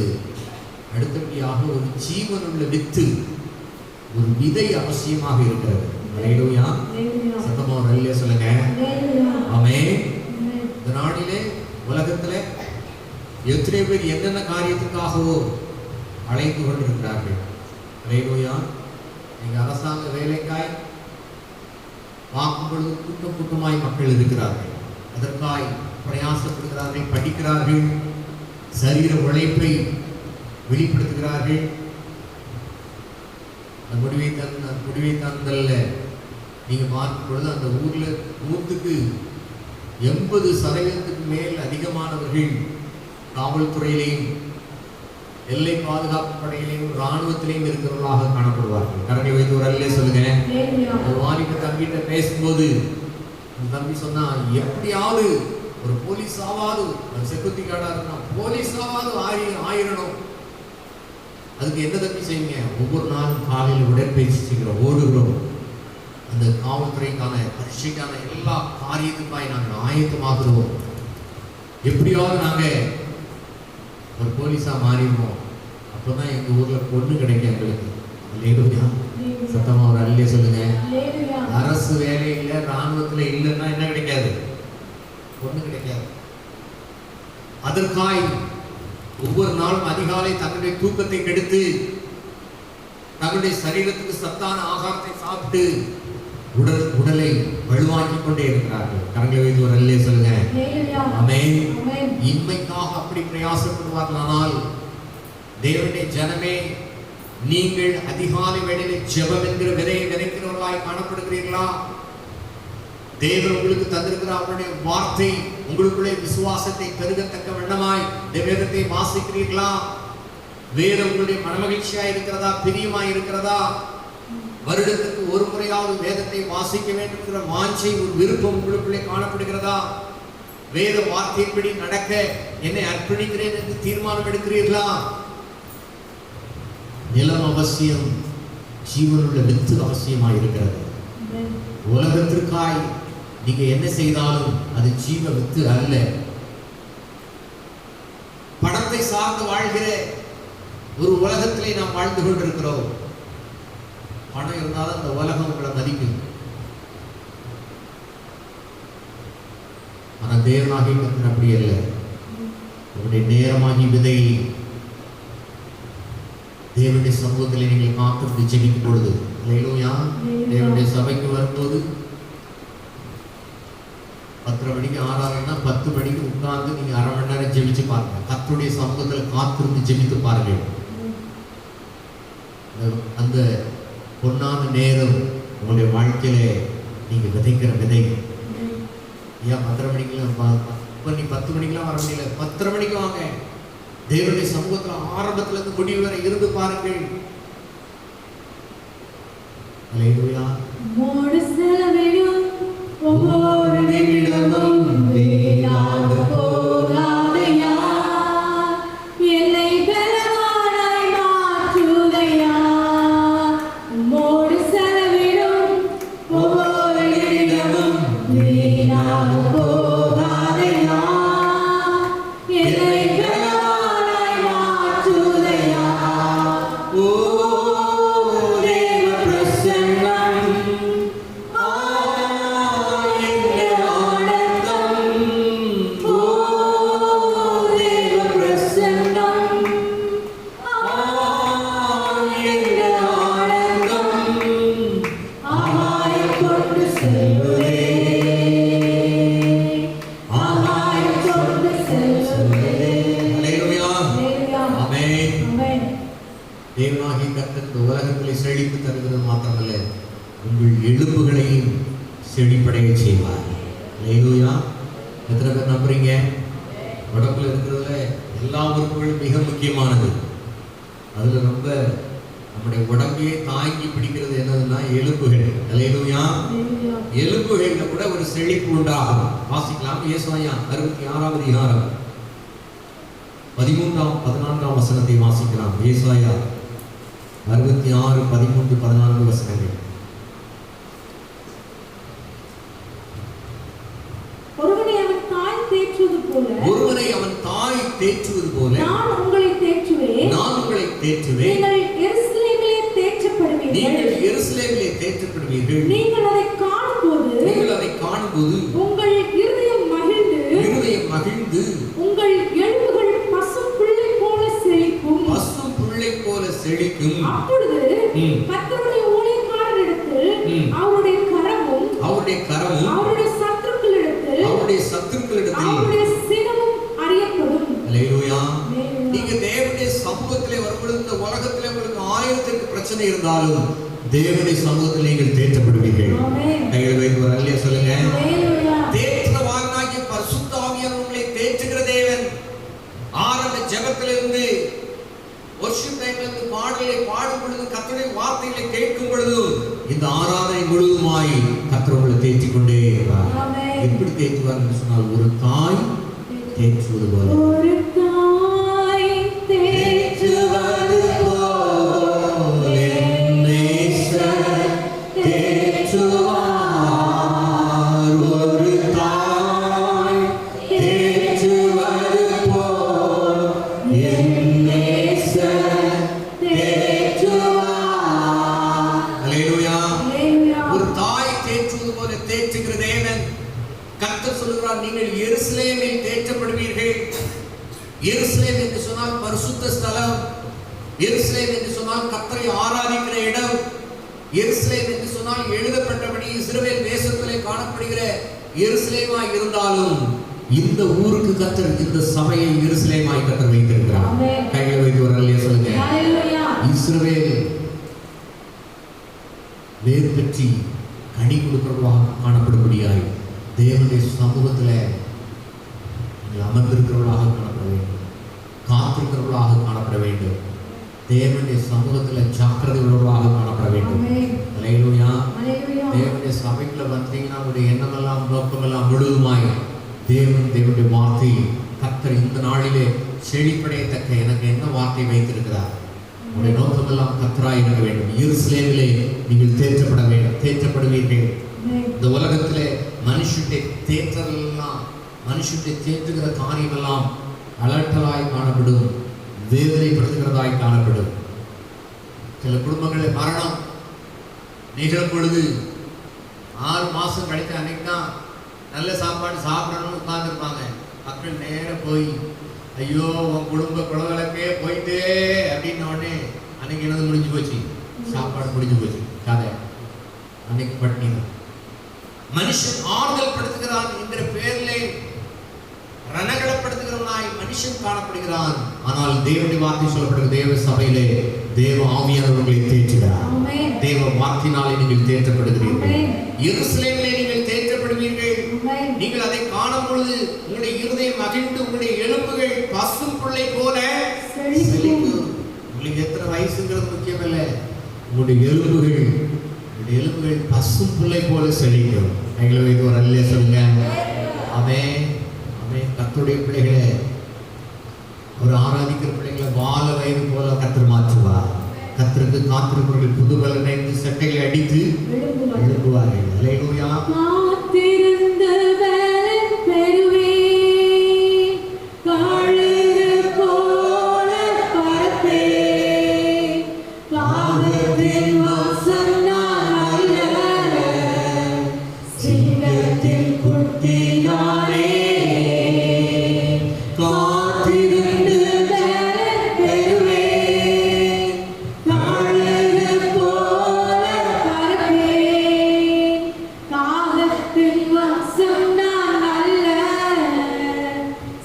[SPEAKER 2] அடுத்தபடியாக ஒரு ஜீவனுள்ள வித்து, ஒரு விதை அவசியமாக இருக்கிறது. அல்லேலூயா. சத்தமா ஒரு அல்லேலூயா சொல்லுங்க. ஆமென். இந்த நாளிலே உலகத்திலே எத்தனை பேர் என்னென்ன காரியத்துக்காகவோ அழைத்து கொண்டிருக்கிறார்கள். அல்லேலூயா. நீங்க அரசாங்க வேலைக்காய் பார்க்கும் பொழுது கூட்டம் கூட்டமாய் மக்கள் இருக்கிறார்கள். அதற்காய் பிரயாசப்படுகிறார்கள், படிக்கிறார்கள், சரீர உழைப்பை வெளிப்படுத்துகிறார்கள். முடிவை தந்தல்ல நீங்க பார்க்கும் பொழுது அந்த ஊர்ல 100க்கு 80% மேல் அதிகமானவர்கள் காவல்துறையிலையும் எல்லை பாதுகாப்பு படையிலையும் இராணுவத்திலையும் இருக்கிறவர்களாக காணப்படுவார்கள். கரடி வைத்து ஒரு அல்லே சொல்லுங்க. ஒரு வாலிப தம்பிகிட்ட பேசும்போது தம்பி சொன்னா, எப்படியாவது ஒரு போலீஸாவது, ஒரு செக்யூரிட்டி கார்டா இருக்கணும், போலீஸாவது ஆயிரணும். அதுக்கு என்ன தம்பி செய்யுங்க? ஒவ்வொரு நாளும் காலையில் உடற்பயிற்சி செய்கிறோம், ஓடுகிறோம். அந்த காவல்துறைக்கான பரீட்சைக்கான எல்லா காரியத்துக்காய் நாங்கள் ஆயத்தமாகிறோம். எப்படியாவது நாங்கள் ஒரு போலீஸா மாறிடுவோம். அப்போதான் எங்க ஊர்ல பொண்ணு கிடைக்கும் எங்களுக்கு. அல்லேலூயா. சத்தமா ஒரு அல்லேலூயா சொல்லுங்க. அரசு வேலை இல்லை, ராணுவத்துல இல்லைன்னா என்ன கிடைக்காது? பொண்ணு கிடைக்காது. அதற்காய் ஒவ்வொரு நாளும் அதிகாலை தங்களுடைய தூக்கத்தை கெடுத்து தங்களுடைய சரீரத்துக்கு சத்தான ஆகாரத்தை சாப்பிட்டு உடலை வலுவாக்கி கொண்டே இருக்கிறார்கள். கரங்களை வைத்து ஒரு அல்லேலூயா சொல்லுங்க. ஆமென். இன்மைக்காக அப்படி பிரயாசப்படுவார்களானால், தேவனுடைய ஜனமே, நீங்கள் அதிகாலை வேளையிலே ஜெபம் என்கிற விதையை விதைக்கிறவர்களாய் காணப்படுகிறீர்களா? தேவன் உங்களுக்கு தந்திருக்கிற அவருடைய வார்த்தை உங்களுக்குள்ளே விசுவாசத்தை பெருகத்தக்க வண்ணமாய் வேதத்தை வாசிக்கிறீர்களா? வேதம் உங்களுடைய மனமகிழ்ச்சியாய் இருக்கிறதா, பிரியமாய் இருக்கிறதா? வருடத்துக்கு ஒரு முறையாவது வேதத்தை வாசிக்க வேண்டும் என்கிற வாஞ்சை, ஒரு விருப்பம் உங்களுக்குள்ளே காணப்படுகிறதா? வேத வார்த்தையின்படி நடக்க என்னை அர்ப்பணிக்கிறேன் என்று தீர்மானம் எடுக்கிறீர்களா? நிலம் அவசியம், ஜீவனுள்ள வித்து அவசியமாய் இருக்கிறது. உலகத்திற்காய் நீங்க என்ன செய்தாலும் அது ஜீவ வித்து அல்ல. பணத்தை சார்ந்து வாழ்கிற ஒரு உலகத்திலே நாம் வாழ்ந்து கொண்டிருக்கிறோம். பணம் இருந்தாலும் அந்த உலகம் உங்களை மதிக்கும். ஆனா தேவனாகி கத்தர் அப்படி அல்ல. உங்களுடைய நேரமாகி விதை தேவனுடைய சமூகத்தில் நீங்கள் காத்து ஜெபிக்கும் பொழுது, அல்லேலூயா, தேவனுடைய சபைக்கு வரும்போது 10:30 மணிக்கு ஆறாருன்னா 10 மணிக்கு உட்கார்ந்து நீங்க அரை மணி நேரம் ஜெபிச்சு பாருங்க. கர்த்தருடைய சமூகத்தில் காத்திருந்து ஜெபித்து பாருங்கள். அந்த பொன்னான நேரம் உங்களுடைய வாழ்க்கையில நீங்க விதைக்கிற விதை. ஏன் 10:30 மணிக்கெல்லாம் இப்ப நீ 10 மணிக்கெல்லாம் வர முடியல, 10:30 மணிக்கு வாங்க. தேவனுடைய சமூகத்தில் ஆரம்பத்துல இருந்து முடிவு வரை இருந்து பாருங்கள். அல்லேலூயா.
[SPEAKER 1] மோடு செலவிடும் ஒவ்வொரு நிமிடமும் வீணாக போகாதையா, என்னை பலவானாய் மாற்றுதையா. மோடு செலவிடும் ஒவ்வொரு நிமிடமும் வீணாக போகாதையா, என்னை
[SPEAKER 2] கர்த்தர் இந்த உலகத்திலே செழிப்பு தருகிறது மாத்திரமல்ல, உங்கள் எலும்புகளையும் செழிப்படைய செய்வார். அல்லேலூயா. எத்தனை பேர் நம்புறீங்க? உடம்புல இருக்கிறதுல எல்லா உறுப்புகளும் மிக முக்கியமானது. அதுல ரொம்ப நம்முடைய உடம்பையே தாங்கி பிடிக்கிறது என்னதுன்னா எலும்புகள். அல்லேலூயா. எலும்புகள்ல கூட ஒரு செழிப்பு உண்டாகும். வாசிக்கலாம். ஏசாயா 66 அதிகாரம் 13-14 வசனத்தை வாசிக்கலாம். ஏசாயா 66, 13, 14 வசனங்கள்.
[SPEAKER 1] ஒருவனை அவன் தாய் தேற்றுவது போல நான் உங்களை தேற்றுவேன். நீங்கள் எருசலேமிலே தேற்றப்படுவீர்கள். நீங்கள் அதை காணும்போது உங்கள் இருதயம் மகிழ்ந்து உங்கள் எலும்புகள் பசும் புல்லை போல செழிக்கும். அப்பொழுது கர்த்தருடைய ஊழியக்காரரிடத்தில் அவருடைய கரமும் அவருடைய சத்துருக்களிடத்தில் அவருடைய சினமும் அறியப்படும்.
[SPEAKER 2] அல்லேலூயா. நீங்க தேவனுடைய சமூகத்திலே வரும்பொழுது இந்த உலகத்திலே உங்களுக்கு 1000 பிரச்சனை இருந்தாலும் தேவனுடைய சமூகத்தில் நீங்கள் தேற்றப்படுவீர்கள். கையில் வைத்து ஒரு அல்லேலூயா சொல்லுங்க. தேற்றவாளனாகிய பரிசுத்த ஆவியானவர் உங்களை தேற்றுகிற தேவன். ஆரம்ப ஜெபத்திலிருந்து வொர்ஷிப் டைம்ல பாடலை பாடும் பொழுது கர்த்தருடைய வார்த்தைகளை கேட்கும் பொழுது இந்த ஆராதனை முழுவதுமாய் கர்த்தர் உங்களை தேற்றிக் கொண்டே இருக்கிறார். எப்படி தேற்றுவார் என்று சொன்னால், ஒரு தாய் தேற்றுவது போல.
[SPEAKER 1] ஒரு தாய் தேற்றுவது
[SPEAKER 2] போல நேசர் தேற்றுவார். ஒரு தாய் தேற்றுவது போல நேசர் தேற்றுவார். அல்லேலூயா. ஒரு தாய் தேற்றுவது போல தேற்றுகிற தேவன். கர்த்தர் சொல்கிறார், நீங்கள் எருசலேமில் தேற்றப்படுவீர்கள். எருசலேம் என்று சொன்னால் பரிசுத்த ஸ்தலம். எருசலேம் என்று சொன்னால் கர்த்தரை ஆராதிக்கிற இடம். எருசலேம் என்று சொன்னால் எழுதப்பட்டபடி இஸ்ரவேல் தேசத்திலே காணப்படுகிற எருசலேமாய் இருந்தாலும் இந்த ஊருக்கு கர்த்தர் இந்த சபையை எருசலேமாய் கர்த்தர் வைத்திருக்கிறார். கைகளை வைத்து ஒரு அல்லேலூயா சொல்லுங்க. இஸ்ரவேல் வேர் பெற்றி கனி கொடுக்கிறவர்களாக காணப்படும்படியாய் தேவனுடைய சமூகத்தில் அமர்ந்திருக்கிறவர்களாக காணப்பட வேண்டும். காத்திருக்கிறவர்களாக காணப்பட வேண்டும். தேவனுடைய சமூகத்தில் ஜாக்கிரதை உள்ளவர்களாக காணப்பட வேண்டும். அல்லேலூயா. தேவனுடைய சபைக்குள்ள வந்தீங்கன்னா உங்களுடைய எண்ணமெல்லாம் நோக்கமெல்லாம் முழுதுமாய் தேவனுடைய வார்த்தை கர்த்தர் இந்த நாளிலே செழிப்படையத்தக்க எனக்கு என்ன வார்த்தை வைத்திருக்கிறார், உங்களுடைய நோக்கமெல்லாம் கர்த்தராய் இருக்க வேண்டும். எருசலேமிலே நீங்கள் தேற்றப்படுவீர்கள். இந்த உலகத்திலே மனுஷத்தை தேற்றுகிற காரியமெல்லாம் அலட்டலாய் காணப்படும், வேதனைப்படுத்துகிறதாய் காணப்படும். சில குடும்பங்களில் மரணம் நிகழும் பொழுது 6 மாசம் கழித்து அன்னைக்கு தான் நல்ல சாப்பாடு சாப்பிடணும்னு உட்கார்ந்துருப்பாங்க. மக்கள் நேரம் போய் ஐயோ உன் குடும்ப குலவிளக்கே போயிட்டே அப்படின்ன உடனே அன்னைக்கு என்னது முடிஞ்சு போச்சு, சாப்பாடு முடிஞ்சு போச்சு, கதை அன்னைக்கு பட்டினி. மனுஷன் ஆறுதல் படுத்துகிறான் என்கிற பெயரிலே ரணகலப்படுத்துகிறவனாய் மனுஷன் காணப்படுகிறான். ஆனால் தேவனுடைய வார்த்தை சொல்லப்படுகிற தேவ சபையிலே தேவ ஆவியானவர்களை தேற்றுகிறார். தேவ வார்த்தையினாலே நீங்கள் தேற்றப்படுகிறீர்கள். எருசலேமிலே நீங்கள் தேற்றப்படுவீர்கள். நீங்கள் அதை காணும் பொழுது உங்களுடைய இருதயம் மகிழ்ந்து உங்களுடைய எலும்புகள் பசும் புல்லை போல செழிக்கும். உங்களுக்கு எத்தனை வயசுங்கிறது முக்கியம் இல்லை, உங்களுடைய எலும்புகள் பசும் புல்லை போல செழிக்கும். எங்களை வைத்து ஒரு அல்லேலூயா சொல்லுங்க. ஆமென். கர்த்தருடைய பிள்ளைகளை, ஒரு ஆராதிக்கிற பிள்ளைகளை வாழ வயது போல கர்த்தர் மாற்றுவார். கர்த்தருக்கு காத்திருப்பவர்கள் புது பலனை சட்டைகளை அடித்து எழுப்புவார்கள். அல்லேலூயா.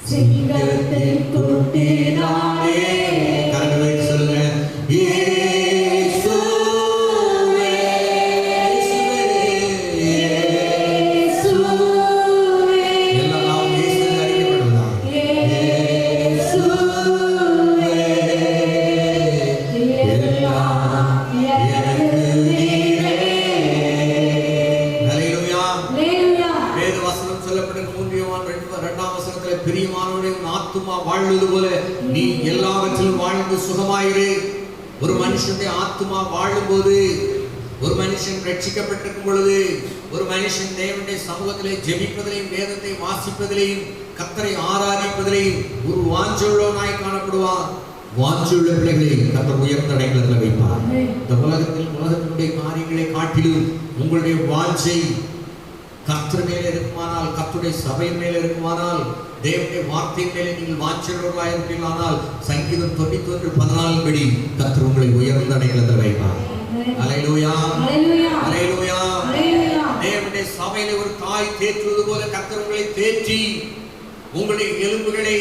[SPEAKER 1] சிங்கத்தின் குட்டினாலே
[SPEAKER 2] கரங்களை சொல்லுங்க. சமூகத்திலே பிரியமானவரே, உன் ஆத்துமா வாழ்வது போல நீ எல்லாவற்றிலும் வாழ்ந்து சுகமாயிரு. ஒரு மனுஷனுடைய ஆத்துமா வாழும்போது, ஒரு மனுஷன் ரட்சிக்கப்பட்டிருக்கும் பொழுது, ஒரு மனுஷன் தேவனுடைய சமூகத்திலே ஜெபிப்பதிலையும் வேதத்தை வாசிப்பதிலையும் கர்த்தரை ஆராதிப்பதிலையும் ஒரு வாஞ்சையுள்ளவனாய் காணப்படுவான். வாஞ்சையுள்ள பிள்ளைகளை கர்த்தர் உயர்ந்த அடைக்கலத்தில் வைப்பார். இந்த உலகத்தினுடைய காரியங்களை காட்டிலும் உங்களுடைய வாஞ்சை கர்த்தர் மேலே இருக்குமானால், கர்த்தருடைய சபையின் மேலே இருக்குமானால், தேவனுடைய வார்த்தையின் மேலே நீங்கள் வாஞ்சையுள்ளவர்களாக இருப்பீர்களானால், சங்கீதம் 91:14 படி கர்த்தர் உங்களை உயர்ந்த அடைக்கலத்தில் வைப்பார். அல்லேலூயா, அல்லேலூயா. தேவனுடைய சபையிலே ஒரு தாய் தேற்றுவது போல கர்த்தர் உங்களை தேற்றி உங்களுடைய எலும்புகளை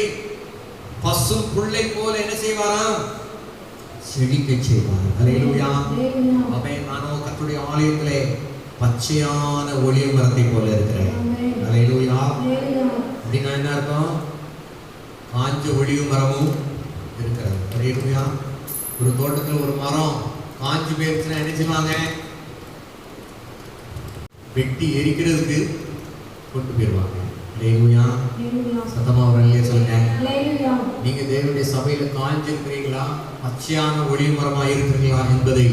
[SPEAKER 2] பசும் புல்லை போல என்ன செய்வாராம்? செழிக்க செய்வார். அல்லேலூயா. ஆமென். நானோ கர்த்தருடைய ஆலயத்திலே பச்சையான ஒளிய மரத்தை போல இருக்கிறேன். அல்லேலூயா. அப்படின்னா என்ன அர்த்தம்? காஞ்ச ஒளிய மரமும் இருக்கிறது. அல்லேலூயா. ஒரு தோட்டத்தில் ஒரு மரம் காஞ்சு போயிருச்சுன்னா என்ன செய்வாங்க? வெட்டி எரிக்கிறதுக்கு கொண்டு போயிருவாங்க. அல்லேலூயா. சத்தமா ஒரு அல்லேலூயா சொல்லுங்க. நீங்க தேவனுடைய சபையில காஞ்சிருக்கிறீங்களா, பச்சையான ஒளி மரமா இருக்கிறீங்களா என்பதை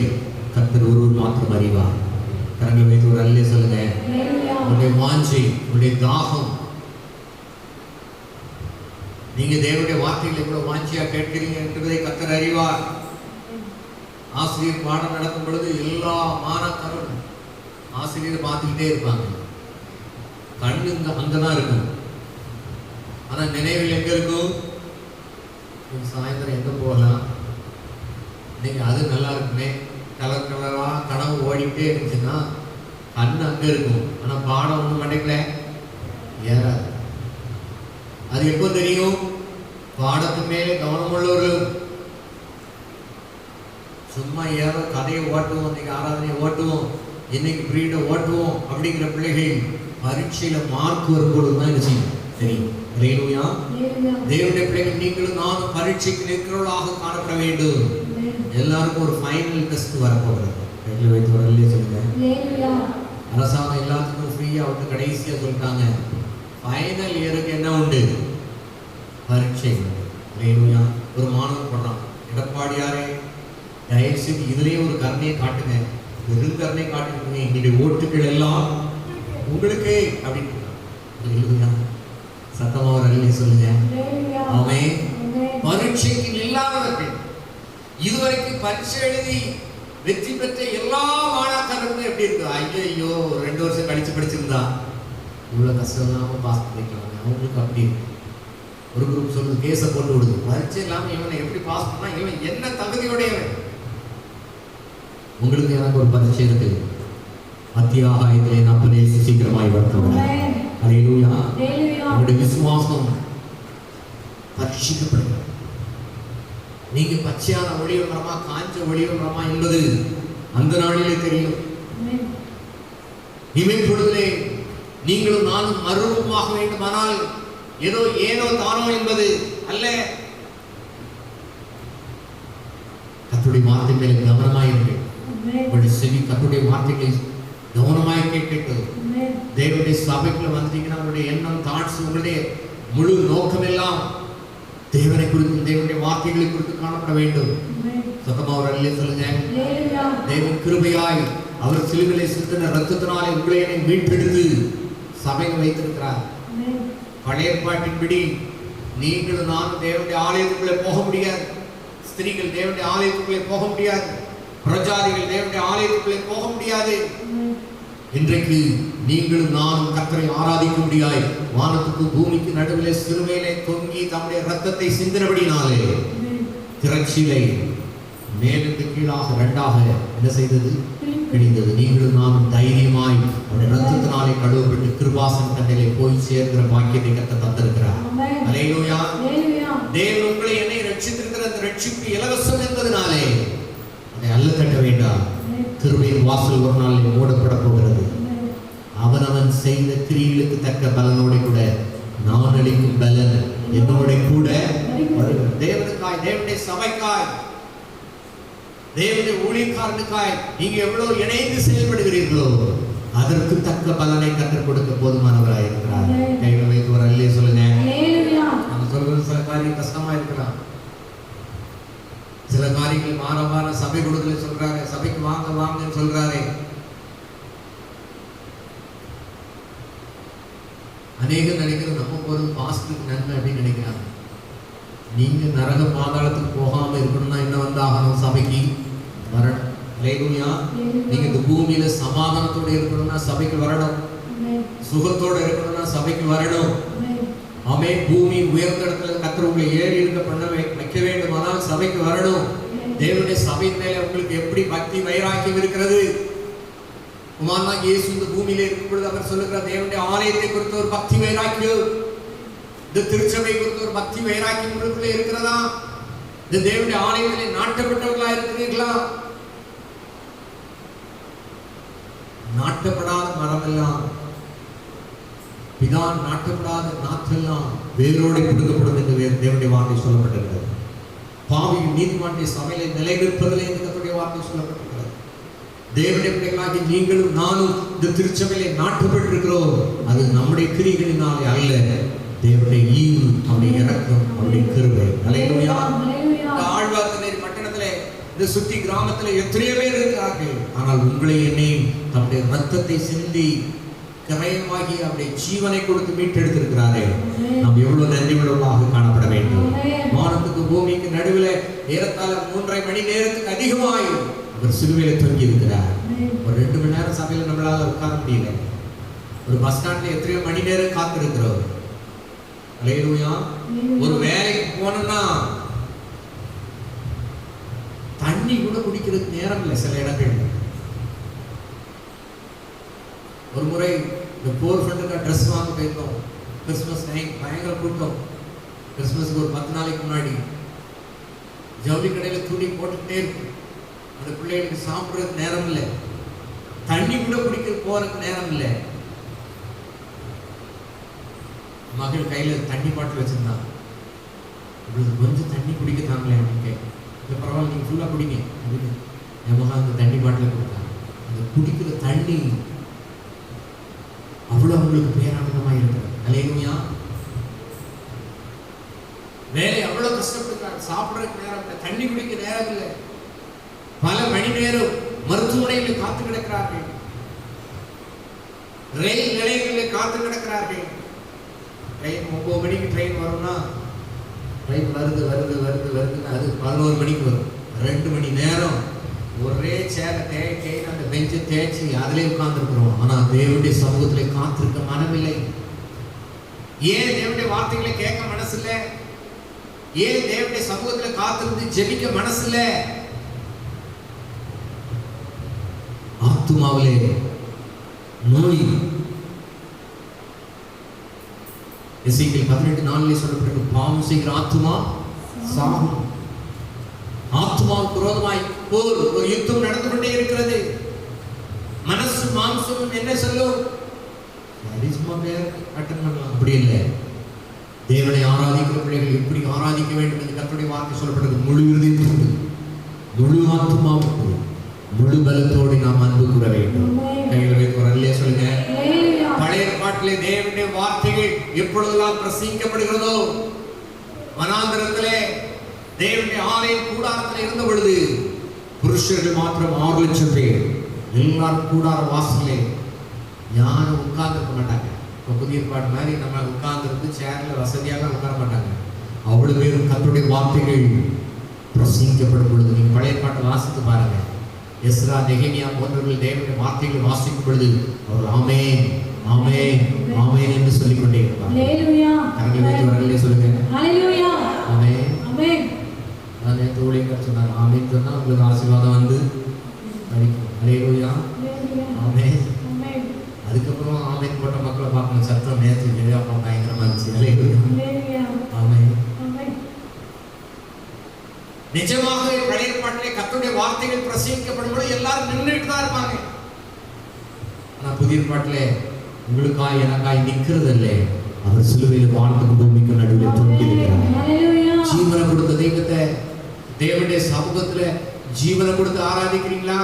[SPEAKER 2] கர்த்தர் ஒருவர் மாத்திரம் அறிவார். கரங்களை வைத்து ஒரு அல்லேலூயா சொல்லுங்க. உங்களுடைய வாஞ்சை, உங்களுடைய தாகம், நீங்க தேவனுடைய வார்த்தைகளை கூட வாஞ்சியா கேட்கிறீங்க என்பதை கர்த்தர் அறிவார். ஆசிரியர் பாடம் நடக்கும் பொழுது எல்லா மாணாக்கரும் ஆசிரியரை பார்த்துக்கிட்டே இருப்பாங்க. கண்ணு அங்கதான் இருக்கும், ஆனா நினைவில் எங்க இருக்கும்? சாயந்தரம் எங்க போகலாம், நீங்க அது நல்லா இருக்குமே, கலர் கலரா கனவு ஓடிக்கிட்டே இருந்துச்சுன்னா கண்ணு அங்க இருக்கும், ஆனா பாடம் ஒண்ணு மண்டைக்குள்ள ஏறாது. அது எப்போ தெரியும்? பாடத்து மேலே கவனம் உள்ளவர்கள். சும்மா ஏதோ கதையை ஓட்டுவோம், இன்னைக்கு ஆராதனையை ஓட்டுவோம், இன்னைக்கு பிரீடை ஓட்டுவோம் அப்படிங்கிற பிள்ளைகள் பரீட்சையில மார்க் வரும்பொழுது தான் என்ன செய்யும் தெரியும். அல்லேலூயா. தேவனுடைய பிள்ளைகள் நீங்களும் நானும் பரீட்சைக்கு நிற்கிறவர்களாக காணப்பட வேண்டும். எல்லாருக்கும் ஒரு ஃபைனல் டெஸ்ட் வரப்போகிறது. கையில் வைத்து ஒரு அல்லேலூயா சொல்லுங்க. அரசாங்கம் எல்லாத்துக்கும் ஃப்ரீயா விட்டு கடைசியா சொல்லிட்டாங்க, ஃபைனல் இயருக்கு என்ன உண்டு? பரீட்சை. அல்லேலூயா. ஒரு மாணவன் பண்றான், எடப்பாடியாரே தயவு செய்து இதுலயே ஒரு கருணையை காட்டுங்க, வெறும் கருணை காட்டுங்க, எங்களுடைய ஓட்டுகள் எல்லாம் உங்களுக்கு அப்படின்னு. அல்லேலூயா. சத்தமா ஒரு அல்லேலூயா சொல்லுங்க. ஆமென். பரீட்சைக்கு இல்லாதவர்கள், இதுவரைக்கும் பரீட்சை எழுதி வெற்றி பெற்ற எல்லா மாணாக்கருக்கும் எப்படி இருக்கு? ஐயோ 2 வருஷம் கழிச்சு படிச்சிருந்தா இவ்வளவு கஷ்டம் இல்லாம பாஸ் பண்ணிக்கலாம். அவங்களுக்கு அப்படி ஒரு குரூப் சொல்லுது, கேஸை போட்டு விடுது, பரீட்சை இல்லாம இவனை எப்படி பாஸ் பண்ணா, இவன் என்ன தகுதியோடையவன்? உங்களுக்கு எனக்கு ஒரு பரீட்சை இருக்கு. மத்திய ஆகாயத்திலே நப்பனே சீக்கிரமாய் வரப்படுகிறார். அல்லேலூயா. உங்களுடைய விசுவாசம் பரீட்சிக்கப்படுகிறது. நீங்க பச்சையான ஒளிய மரமா காஞ்ச ஒளிய மரமா என்பது அந்த நாளிலே தெரியும். இமைப்பொழுதிலே நீங்களும் நானும் மறுரூபமாக வேண்டுமானால் ஏதோ ஏனோ தானோ என்பது அல்ல. கர்த்தருடைய வார்த்தை மேல் கவனமாயிருங்கள். உங்களுடைய செவி கர்த்தருடைய வார்த்தைகளை கவனமாய் கேட்கிறது. தேவனுடைய சபைக்குள்ள வந்தீங்கன்னா உங்களுடைய எண்ணம், தாட்ஸ், உங்களுடைய முழு நோக்கம் எல்லாம் தேவனை குறித்து, தேவனுடைய வார்த்தைகளை குறித்து காணப்பட வேண்டும். சத்தமா ஒரு அல்லேலூயா சொல்லுங்க. தேவன் கிருபையாய் அவர் சிலுவையிலே சிந்தின இரத்தத்தினாலே உங்களை மீட்டெடுத்து சபையில் வைத்திருக்கிறார். பழைய ஏற்பாட்டின்படி நீங்களும் நானும் தேவனுடைய ஆலயத்துக்குள்ளே போக முடியாது. ஸ்திரீகள் தேவனுடைய ஆலயத்துக்குள்ளே போக முடியாது. பிரஜாதிகள் தேவனுடைய ஆலயத்துக்குள்ளே போக முடியாது. இன்றைக்கு நீங்களும் நானும் கர்த்தரை ஆராதிக்க முடியாது. வானத்துக்கு பூமிக்கு நடுவிலே சிலுவையிலே தொங்கி தம்முடைய இரத்தத்தை சிந்தினபடினாலே திரட்சிலை மேலிருந்து கீழாக 2ஆக என்ன செய்தது? கிழிந்தது. நீங்களும் நானும் தைரியமாய் அவருடைய இரத்தத்தினாலே கழுவப்பட்டு கிருபாசன தண்டையிலே போய் சேர்க்கிற பாக்கியத்தை கர்த்தர் தந்திருக்கிறார். அல்லேலூயா. தேவன் உங்களை என்னை ரட்சித்திருக்கிற அந்த ரட்சிப்பு இலவசம் என்பதனாலே அதை அல்ல தட்ட வேண்டாம். கிருபையின் வாசல் ஒரு நாள் மூடப்பட போகிறது. அவனவன் செய்த கிரியைகளுக்கு தக்க பலனோட கூட நான் அளிக்கும் பலன் என்னோட கூட தேவனுக்காய், தேவனுடைய சபைக்காய், தேவனுடைய ஊழியக்காரனுக்காய் நீங்க எவ்வளவு இணைந்து செயல்படுகிறீர்களோ அதற்கு தக்க பலனை கற்றுக் கொடுக்க போதுமானவராக இருக்கிறார். கைகளை வைத்து ஒரு அல்லே சொல்லுங்க. நம்ம சொல்றது சில காரியம் கஷ்டமா இருக்கலாம். சில காரியங்கள் வார சபை கொடுக்கல சொல்றாரு, சபைக்கு வாங்கன்னு சொல்றாரு. அநேகம் நினைக்கிறது நம்ம போறது பாஸ்டருக்கு நன்மை அப்படின்னு நினைக்கிறாங்க. நீங்க நரக பாதாளத்துக்கு போகாம இருக்கணும்னா என்ன வந்தாகணும்? சபைக்கு வரணும். அல்லேலூயா. நீங்க இந்த பூமியில சமாதானத்தோட இருக்கணும்னா சபைக்கு வரணும். சுகத்தோட இருக்கணும்னா சபைக்கு வரணும். ஆமென். பூமி உயர்ந்த இடத்துல கர்த்தர் உங்களை ஏறி இருக்க பண்ண வைக்க வேண்டுமானால் சபைக்கு வரணும். தேவனுடைய சபையின் மேல உங்களுக்கு எப்படி பக்தி வைராக்கியம் இருக்கிறது? குமாரனாகிய இயேசு இந்த பூமியில இருக்கும் பொழுது அவர் சொல்லுகிறார், தேவனுடைய ஆலயத்தை குறித்த ஒரு பக்தி வைராக்கியம், இந்த திருச்சபை குறித்த ஒரு பக்தி வைராக்கியம் உங்களுக்குள்ள இருக்கிறதா? இந்த தேவனுடைய ஆலயத்திலே நாட்டப்பட்டவர்களா இருக்கிறீர்களா? நாட்டப்படாத மரம் எல்லாம், பிதான் நாட்டப்படாத நாற்றெல்லாம் வேரோடு பிடுங்கப்படும் என்று தேவனுடைய வார்த்தை சொல்லப்பட்டிருக்கிறது. பாவியும் நீதிமானுடைய சபையிலே நிலைநிற்பதிலே என்று கர்த்தருடைய வார்த்தை சொல்லப்பட்டிருக்கிறது. தேவனுடைய பிள்ளைகளாகி நீங்களும் நானும் இந்த திருச்சபையிலே நாட்டப்பட்டிருக்கிறோம். அது நம்முடைய கிரியைகளினாலே அல்ல, தேவனுடைய ஈவு, அவருடைய இரக்கம், அவருடைய கிருபை. அல்லேலூயா. ஆழ்வார்த்தனேரி பட்டணத்திலே இந்த சுத்தி கிராமத்திலே எத்தனையோ பேர் இருக்கிறார்கள். ஆனால் உங்களை என்னையும் தம்முடைய ரத்தத்தை சிந்தி கரையமாகி அவருடைய ஜீவனை கொடுத்து மீட்டெடுத்திருக்கிறாரே. நாம் எவ்வளவு நன்றி உள்ளவர்களாக காணப்பட வேண்டும். வானத்துக்கு பூமிக்கு நடுவில் ஏறத்தாழ 3.5 மணி நேரத்துக்கு அதிகமாய் அவர் சிலுவையில தொங்கி இருக்கிறார். ஒரு 2 மணி நேரம் சபையில நம்மளால உட்கார முடியல. ஒரு பஸ் ஸ்டாண்ட்ல எத்தனையோ மணி நேரம் காத்திருக்கிறோம். அல்லேலூயா. ஒரு வேலைக்கு போனோம்னா தண்ணி கூட குடிக்கிறதுக்கு நேரம் இல்லை சில இடங்கள். ஒரு முறை இந்த போர் ஃபண்டுக்கு ட்ரெஸ் வாங்க போயிருந்தோம். கிறிஸ்மஸ் டைம் பயங்கர கூட்டம். கிறிஸ்மஸ்க்கு ஒரு 10 நாளைக்கு முன்னாடி ஜவுளி கடையில் துணி போட்டுக்கிட்டே இருக்கு. அந்த பிள்ளைகளுக்கு சாப்பிட்றதுக்கு நேரம் இல்லை, தண்ணி கூட குடிக்க போறதுக்கு நேரம் இல்லை. மகள் கையில் தண்ணி பாட்டில் வச்சிருந்தான். உங்களுக்கு கொஞ்சம் தண்ணி குடிக்க தாங்களே அப்படின்னு. இல்லை பரவாயில்ல, நீங்கள் ஃபுல்லாக குடிங்க அப்படின்னு என் மகன் அந்த தண்ணி பாட்டில் கொடுத்தாங்க. அந்த குடிக்கிற தண்ணி அவ்வளோ அவங்களுக்கு பேரானந்தமாக இருக்கிறது. அல்லேலூயா. வேலை அவ்வளோ கஷ்டப்படுறாங்க. சாப்பிட்றதுக்கு நேரம் இல்லை, தண்ணி குடிக்க நேரம் இல்லை. பல மணி நேரம் மருத்துவமனைகளில் காத்து கிடக்கிறார்கள். ரயில் நிலையங்களில் காத்து கிடக்கிறார்கள். ட்ரெயின் 9 மணிக்கு ட்ரெயின் வரும்னா ட்ரெயின் வருது அது 11 மணிக்கு வரும். 2 மணி நேரம் ஒரே சேரை தேய்ச்சி அந்த பெஞ்சை தேய்ச்சி அதிலே உட்கார்ந்துருக்கிறோம். ஆனால் தேவனுடைய சமூகத்திலே காத்திருக்க மனமில்லை. ஏன் தேவனுடைய வார்த்தைகளை கேட்க மனசு இல்லை? ஏன் தேவனுடைய சமூகத்தில் காத்திருந்து ஜெபிக்க மனசு இல்லை? ஆத்துமாவிலே நோய். எசேக்கியேல் 18:4 சொல்லப்பட்டிருக்கு, பாவம் செய்கிற ஆத்துமா சாகும். ஆத்துமாவுக்கு விரோதமாய் போர், ஒரு யுத்தம் நடந்து கொண்டே இருக்கிறது. மனசு மாம்சமும் என்ன சொல்லும்? அட்டன் பண்ணலாம். அப்படி இல்லை. தேவனை ஆராதிக்கிற பிள்ளைகள் எப்படி ஆராதிக்க வேண்டும் என்று கர்த்தருடைய வார்த்தை சொல்லப்பட்டது. முழு இருதயத்தோடு, முழு ஆத்துமாவோடு, முழு பலத்தோடு நாம் அன்பு கூற வேண்டும். கையில் வைத்து ஒரு அல்லேலூயா சொல்லுங்க. பழைய ஏற்பாட்டிலே தேவனுடைய வார்த்தைகள் எப்பொழுதெல்லாம் பிரசங்கிக்கப்படுகிறதோ, வனாந்திரத்திலே தேவனுடைய ஆலயம் கூடாரத்தில் இருந்த பொழுது புருஷர்கள் மாத்திரம் 6 லட்சம் பேர் எல்லாரும் கூடார வாசலே யாரும் உட்கார்ந்துருக்க மாட்டாங்க. இப்போ புதிய ஏற்பாடு மாதிரி நம்ம உட்கார்ந்துருந்து சேர்ல வசதியாக உட்கார மாட்டாங்க. அவ்வளவு பேரும் கர்த்தருடைய வார்த்தைகள் பிரசங்கிக்கப்படும் பொழுது நீங்கள் பழைய ஏற்பாட்டை வாசித்து பாருங்க. எஸ்ரா, நெகேமியா போன்றவர்கள் தேவனுடைய வார்த்தைகளை வாசிக்கும் பொழுது அவர்கள் ஆமென் ஆமென் ஆமென் என்று சொல்லிக் கொண்டே இருப்பார். அல்லேலூயா. கரங்களை வைத்து வரலே சொல்லுங்க. அல்லேலூயா. ஆமென் ஆமென். நான் நேற்று ஊழியர் சொன்னார், ஆமென் சொன்னா உங்களுக்கு ஆசீர்வாதம் வந்து கிடைக்கும். அல்லேலூயா ஆமென் ஆமென். அதுக்கப்புறம் ஆமென் போட்ட மக்களை பார்க்கணும். சத்தம் நேற்று அப்பா பயங்கரமா இருந்துச்சு. அல்லேலூயா ஆமென் ஆமென். நிஜமாக பழைய ஏற்பாட்டிலே கர்த்தருடைய வார்த்தைகள் பிரசங்கிக்கப்படும் பொழுது எல்லாரும் நின்றுட்டு தான் இருப்பாங்க. ஆனா புதிய ஏற்பாட்டிலே உங்களுக்காய் எனக்காய் நிற்கிறது இல்லை. அவர் சிலுவையில் வானத்துக்கு பூமிக்கு நடுவில் தொங்கி இருக்கிறார். ஜீவனை கொடுத்த தெய்வத்தை, தேவனுடைய சமூகத்துல ஜீவனை கொடுத்து ஆராதிக்கிறீங்களா?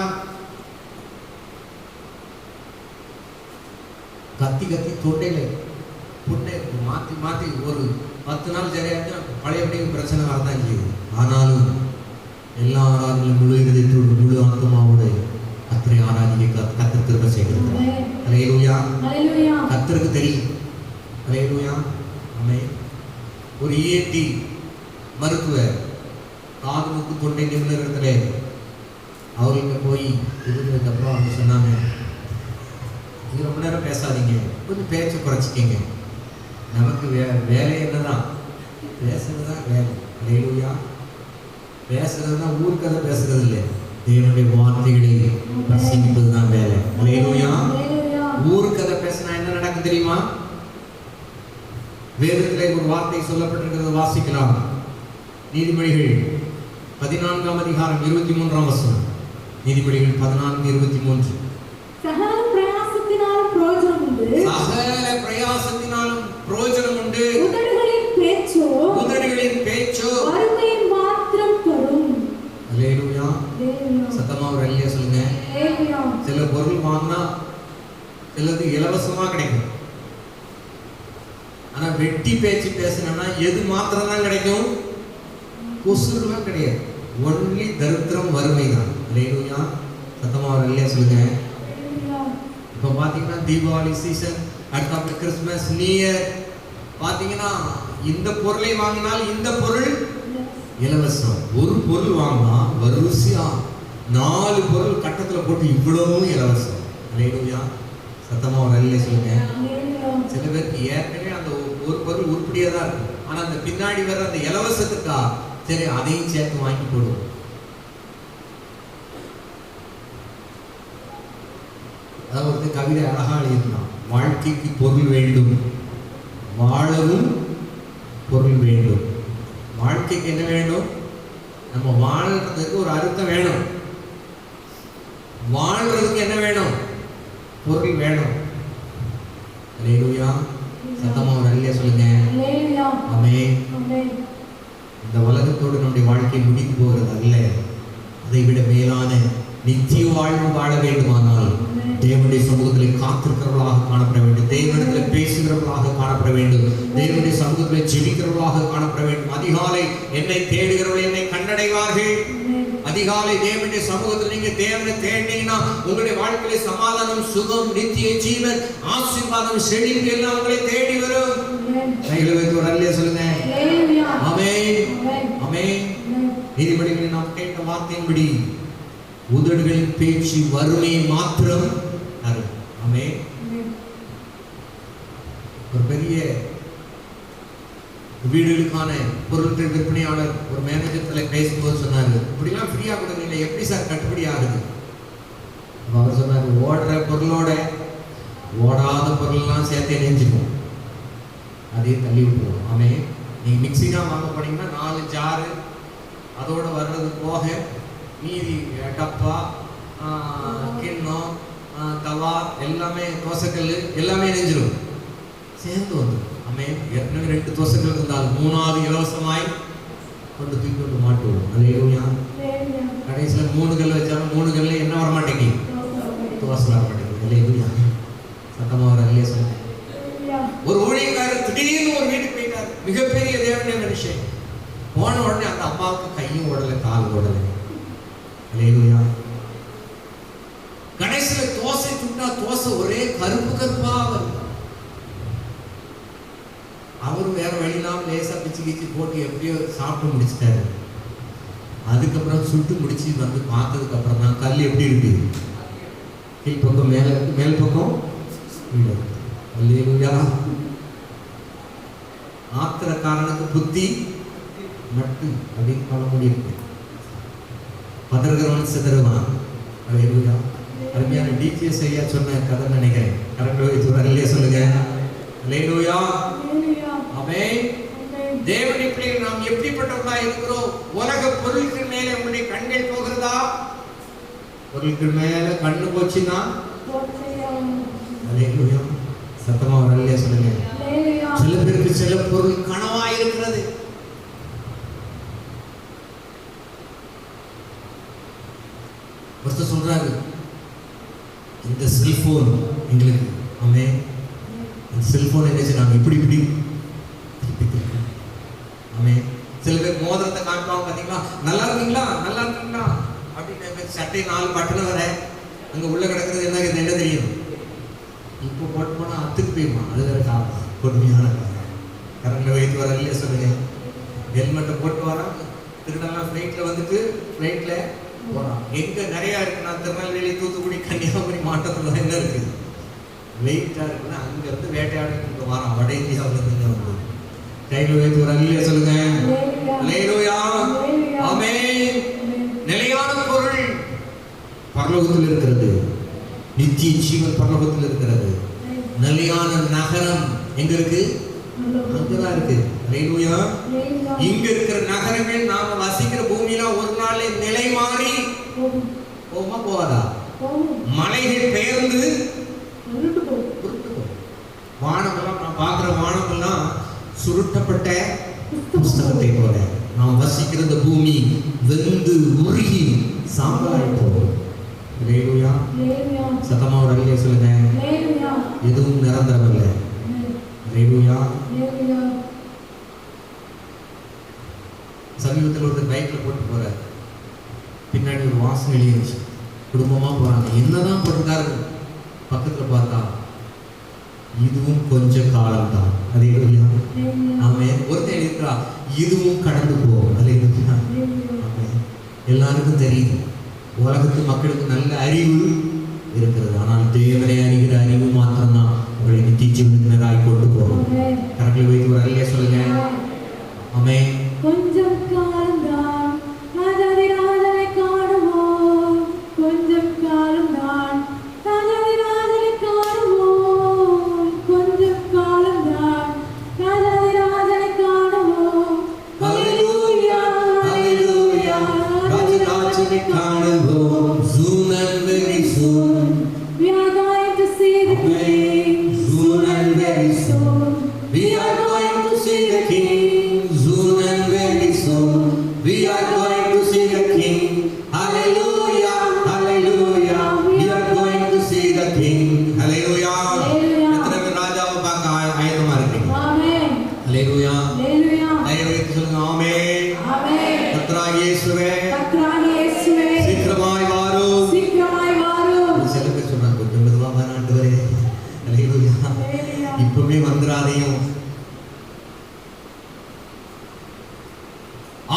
[SPEAKER 2] கத்தி கத்தி தொண்டையில புண்ணை மாற்றி மாற்றி ஒரு 10 நாள் சரியாச்சுன்னா பழையபடியும் பிரச்சனை வரதான் செய்யுது. ஆனாலும் எல்லா ஆராதனையும் முழு இதயத்தோடு முழு ஆத்மாவோடு கர்த்தரை ஆராதிக்க கர்த்தர் கிருபை செய்திருக்கிறார். அல்லேலூயா. கர்த்தருக்கு தெரியும். அல்லேலூயா. ஆமென். ஒரு ENT மருத்துவர் காது மூக்கு தொண்டை நிபுணர் அவர்கிட்ட போய் இருந்ததுக்கப்புறம் அவங்க சொன்னாங்க, இது ரொம்ப நேரம் பேசாதீங்க, கொஞ்சம் பேச்சை குறைச்சிக்கிங்க. நமக்கு வேலை என்னதான்? பேசுறது தான் வேலை. அல்லேலூயா. பேசுறது தான் ஊர்க்கதை பேசுறது இல்லை, தேவனுடைய வார்த்தைகளை பிரசங்கிப்பது தான் வேலை. அல்லேலூயா. ஊர்க்கதை பேசினா என்ன நடக்கும் தெரியுமா? வேதத்திலே ஒரு வார்த்தை சொல்லப்பட்டிருக்கிறது, வாசிக்கலாம். நீதிமொழிகள் 14ஆம் அதிகாரம் 23ஆம் வசனம். நீதிமொழிகள் 14:23.
[SPEAKER 3] சகல பிரயாசத்தினாலும் பிரயோஜனம் உண்டு.
[SPEAKER 2] சகல பிரயாசத்தினாலும் பிரயோஜனம் உண்டு.
[SPEAKER 3] உதடுகளின் பேச்சோ வறுமையை மாத்திரம் தரும்.
[SPEAKER 2] அல்லேலூயா. சத்தமா ஒரு அல்லேலூயா சொல்லுங்க. சில பொருள் வாங்கினா சிலது இலவசமா கிடைக்கும். ஆனா வெட்டி பேச்சு பேசினா எது மாத்திரம் தான் கிடைக்கும்? கொசுலாம் கிடையாது. ஒன்லி தரித்திரம், வறுமை தான். அல்லேலூயா. சத்தமா ஒரு அல்லேலூயா சொல்லுங்க. இப்போ பார்த்தீங்கன்னா தீபாவளி சீசன், அடுத்த கிறிஸ்மஸ், நியூ இயர் பார்த்தீங்கன்னா இந்த பொருளை வாங்கினால் இந்த பொருள் இலவசம். ஒரு பொருள் வாங்கினா வரிசையா 4 பொருள் கட்டத்தில் போட்டு இவ்வளவும் இலவசம். அல்லேலூயா. சத்தமா ஒரு அல்லேலூயா சொல்லுங்க. சில பேருக்கு ஏற்கனவே அந்த ஒரு பொருள் உருப்படியாக தான் இருக்கும், ஆனால் அந்த பின்னாடி வர அந்த இலவசத்துக்கா சரி அதையும் சேர்த்து வாங்கி போடுவோம். அதாவது கவிதை அழகா எழுதினான், வாழ்க்கைக்கு பொருள் வேண்டும், வாழவும் பொருள் வேண்டும். வாழ்க்கைக்கு என்ன வேண்டும்? நம்ம வாழ்றதுக்கு ஒரு அர்த்தம் வேணும். வாழ்றதுக்கு என்ன வேணும்? பொருள் வேணும். அல்லேலூயா. சத்தமா ஒரு அல்லேலூயா சொல்லுங்க. ஆமென். இந்த உலகத்தோடு நம்முடைய வாழ்க்கை முடிந்து போகிறது அல்ல, அதை விட மேலான நித்திய வாழ்வு வாழ வேண்டுமானால் தேவனுடைய சமூகத்தில் காத்திருக்கிறவர்களாக காணப்பட வேண்டும், தேவனிடத்தில் பேசுகிறவர்களாக காணப்பட வேண்டும், தேவனுடைய சமூகத்தில் ஜெபிக்கிறவர்களாக காணப்பட வேண்டும். அதிகாலை என்னை தேடுகிறவர்கள் என்னை கண்டடைவார்கள். அதிகாலை தேவனுடைய சமூகத்தில் நீங்க தேவனை தேடினீங்கன்னா உங்களுடைய வாழ்க்கையில சமாதானம், சுகம், நித்திய ஜீவன், ஆசீர்வாதம், செழிப்பு எல்லாம் உங்களை தேடி வரும். ஒரு அல்லேலூயா சொல்லுங்க. ஆமென். ஆமென். நீதிபதிகளில் நாம் கேட்ட வார்த்தையின்படி உதடுகளின் பேச்சு வறுமையை மாத்திரம் தரும். ஆமென். ஒரு பெரிய வீடுகளுக்கான பொருட்கள் விற்பனையாளர் ஒரு மேனேஜர் பேசும்போது சொன்னாரு, இப்படிலாம் ஃப்ரீயா கொடுங்க, எப்படி சார் கட்டுப்படி ஆகுது? அவர் சொன்னார், ஓடுற பொருளோட ஓடாத பொருள்லாம் சேர்த்து இணைஞ்சுக்கும், அதையும் தள்ளி விட்டுருவோம். ஆமென். நீங்கள் மிக்சிங்காக வாங்க போனீங்கன்னா 4 ஜாரு அதோடு வர்றது போக மீதி டப்பா, கிண்ணம், தவா எல்லாமே, தோசைக்கல் எல்லாமே இணைஞ்சிடும், சேர்ந்து வந்துடும். ஆமென். ஏற்கனவே 2 தோசைக்கல் இருந்தால் 3ஆவது இலவசமாய் கொண்டு தூக்கி கொண்டு மாட்டுவோம். அல்லேலூயா. கடைசியில் 3 கல் வச்சாலும் 3 கல்ல என்ன வர மாட்டேங்குது? தோசை வர மாட்டேங்குது. அல்லேலூயா. சத்தமாக வர அல்லேலூயா சொல்லுங்க. ஒரு ஊழியக்காரர் திடீர்னு ஒரு வீட்டுக்கு போயிட்டார், மிகப்பெரிய தேவனுடைய மனுஷன். போன உடனே அந்த அம்மாவுக்கு கையும் ஓடலை, கால் ஓடலை. அல்லேலூயா. கடைசியில தோசை சுட்டா தோசை ஒரே கருப்பு கருப்பா வரும். அவரும் வேற வழியெல்லாம் லேசா பிச்சு கிச்சு போட்டு எப்படியோ சாப்பிட்டு முடிச்சிட்டாரு. அதுக்கப்புறம் சுட்டு முடிச்சு வந்து பார்த்ததுக்கு அப்புறம் தான் கல் எப்படி இருக்கு? கீழ் பக்கம் மேல இருக்கு, மேல் பக்கம் கீழே இருக்கு. அல்லேலூயா. ஆத்திரக்காரனுக்கு புத்தி நட்டு அப்படின்னு பழமொழி இருக்கு. பதறுகிறவன் சிதறுவான். அல்லேலூயா. அருமையான டிஜிஎஸ் ஐயா சொன்ன கதை நினைக்கிறேன். கரெக்டாக சொல்லுங்க. அல்லேலூயா. ஆமென். தேவனுடைய பிள்ளைகள் நாம் எப்படிப்பட்டவர்களா இருக்கிறோம்? உலக பொருட்கள் மேலே நம்முடைய கண்கள் போகிறதா? பொருட்கள் மேல கண்ணு போச்சுன்னா அல்லேலூயா. சத்தமா ஒரு அல்லேலூயா சொல்லுங்க. சில பேருக்கு சில பொருள் கனவா இருக்கிறது. ஒருத்தர் சொல்றாரு, இந்த செல்போன் எங்களுக்கு ஆமென் இப்படி இப்படி ஆமே. சில பேர் மோதிரத்தை காட்டுவாங்க பார்த்தீங்களா, நல்லா இருக்கீங்களா நல்லா இருக்கீங்களா அப்படின்னு. சட்டை 4 பட்டணம் வர அங்கே உள்ள கிடக்கிறது என்ன தெரியும், இப்போ போட்டு போனால் அத்துக்கு போயிடுமா. அது வேற கொடுமையான கரண்டில் வைத்து வர இல்லையா சொல்லுங்க. ஹெல்மெட்டை போட்டு வரான், திருடெல்லாம் ஃப்ளைட்டில் வந்துட்டு ஃப்ளைட்டில் போகிறான். எங்கே நிறையா இருக்குன்னா திருநெல்வேலி, தூத்துக்குடி, கன்னியாகுமரி மாவட்டத்தில் என்ன இருக்குது வெயிட்டாக இருக்குன்னா அங்கேருந்து வேட்டையாடி இங்கே வரான். வட இந்தியாவிலேருந்து வந்து கையில் வைத்து வர இல்லையா சொல்லுங்க. அல்லேலூயா ஆமென். நிலையான பொருள் பரலோகத்தில் இருக்கிறது, நித்திய ஜீவன் பரலோகத்தில் இருக்கிறது. நிலையான நகரம் எங்க இருக்கு, அங்கதான் இருக்கு. அல்லேலூயா. இங்க இருக்கிற நகரங்கள் நாம வசிக்கிற பூமியில ஒரு நாள் நிலை மாறி போமா போவாதா, மலைகள் பெயர்ந்து வானமெல்லாம் நான் பார்க்கிற வானமெல்லாம் சுருட்டப்பட்ட புஸ்தகத்தை போல நாம் வசிக்கிற இந்த பூமி வெந்து உருகி சாம்பலாய் போகும். அல்லேலூயா. சத்தமா ஒரு அல்லேலூயா சொல்லுங்க. எதுவும் நிரந்தரம் இல்லை. அல்லேலூயா. சமீபத்தில் ஒரு பைக்ல போட்டு போற பின்னாடி ஒரு வாசனை எழுதிருச்சு. குடும்பமா போறாங்க, என்னதான் போட்டிருக்காரு, பக்கத்துல பார்த்தா இதுவும் கொஞ்ச காலம் தான். அல்லேலூயா ஆமென். ஒருத்தர் இருக்கிறா, இதுவும் கடந்து போகும். அல்லேலூயா ஆமென். எல்லாருக்கும் தெரியுது, உலகத்து மக்களுக்கு நல்ல அறிவு இருக்கிறது, ஆனால் தேவனை அறிகிற அறிவு மாத்திரம்தான் உங்களை நித்திய ஜீவனுக்கு கொண்டு போகும். கரங்களை வைத்து ஒரு அல்லேலூயா சொல்லுங்க. ஆமென்.
[SPEAKER 3] கொஞ்சம் காலம்தான் ராஜாதி ராஜனை காணுவோம், கொஞ்சம் காலம்தான் ராஜாதி ராஜனை காணுவோம், கொஞ்சம் காலம்தான் ராஜாதி ராஜனை காணுவோம்.
[SPEAKER 2] ஹalleluya ஹalleluya ராஜராஜனை காணுவோம். Soon and very soon
[SPEAKER 3] we are going to see the King.
[SPEAKER 2] Soon and very soon we are going to see the King. Soon and very soon we are going to see the King. Hallelujah hallelujah we are going to see the King. Hallelujah. எத்தனை பேர் ராஜாவை பார்க்க ஆயத்தமா இருக்கீங்க?
[SPEAKER 3] ஆமென்.
[SPEAKER 2] Hallelujah.
[SPEAKER 3] ஹalleluya.
[SPEAKER 2] தயவுசெய்து சொல்லுங்க ஆமென்.
[SPEAKER 3] ஆமென்.
[SPEAKER 2] கர்த்தராகிய இயேசுவே
[SPEAKER 3] கர்த்தராகிய இயேசுவே
[SPEAKER 2] சீக்கிரமாய் வாரும்.
[SPEAKER 3] சீக்கிரமாய் வாரும்.
[SPEAKER 2] சில பேர் சொல்றாங்க கொஞ்சம் மெதுவா வர ஆண்டவரே. அல்லேலூயா. இப்பவே வந்துராதையும்.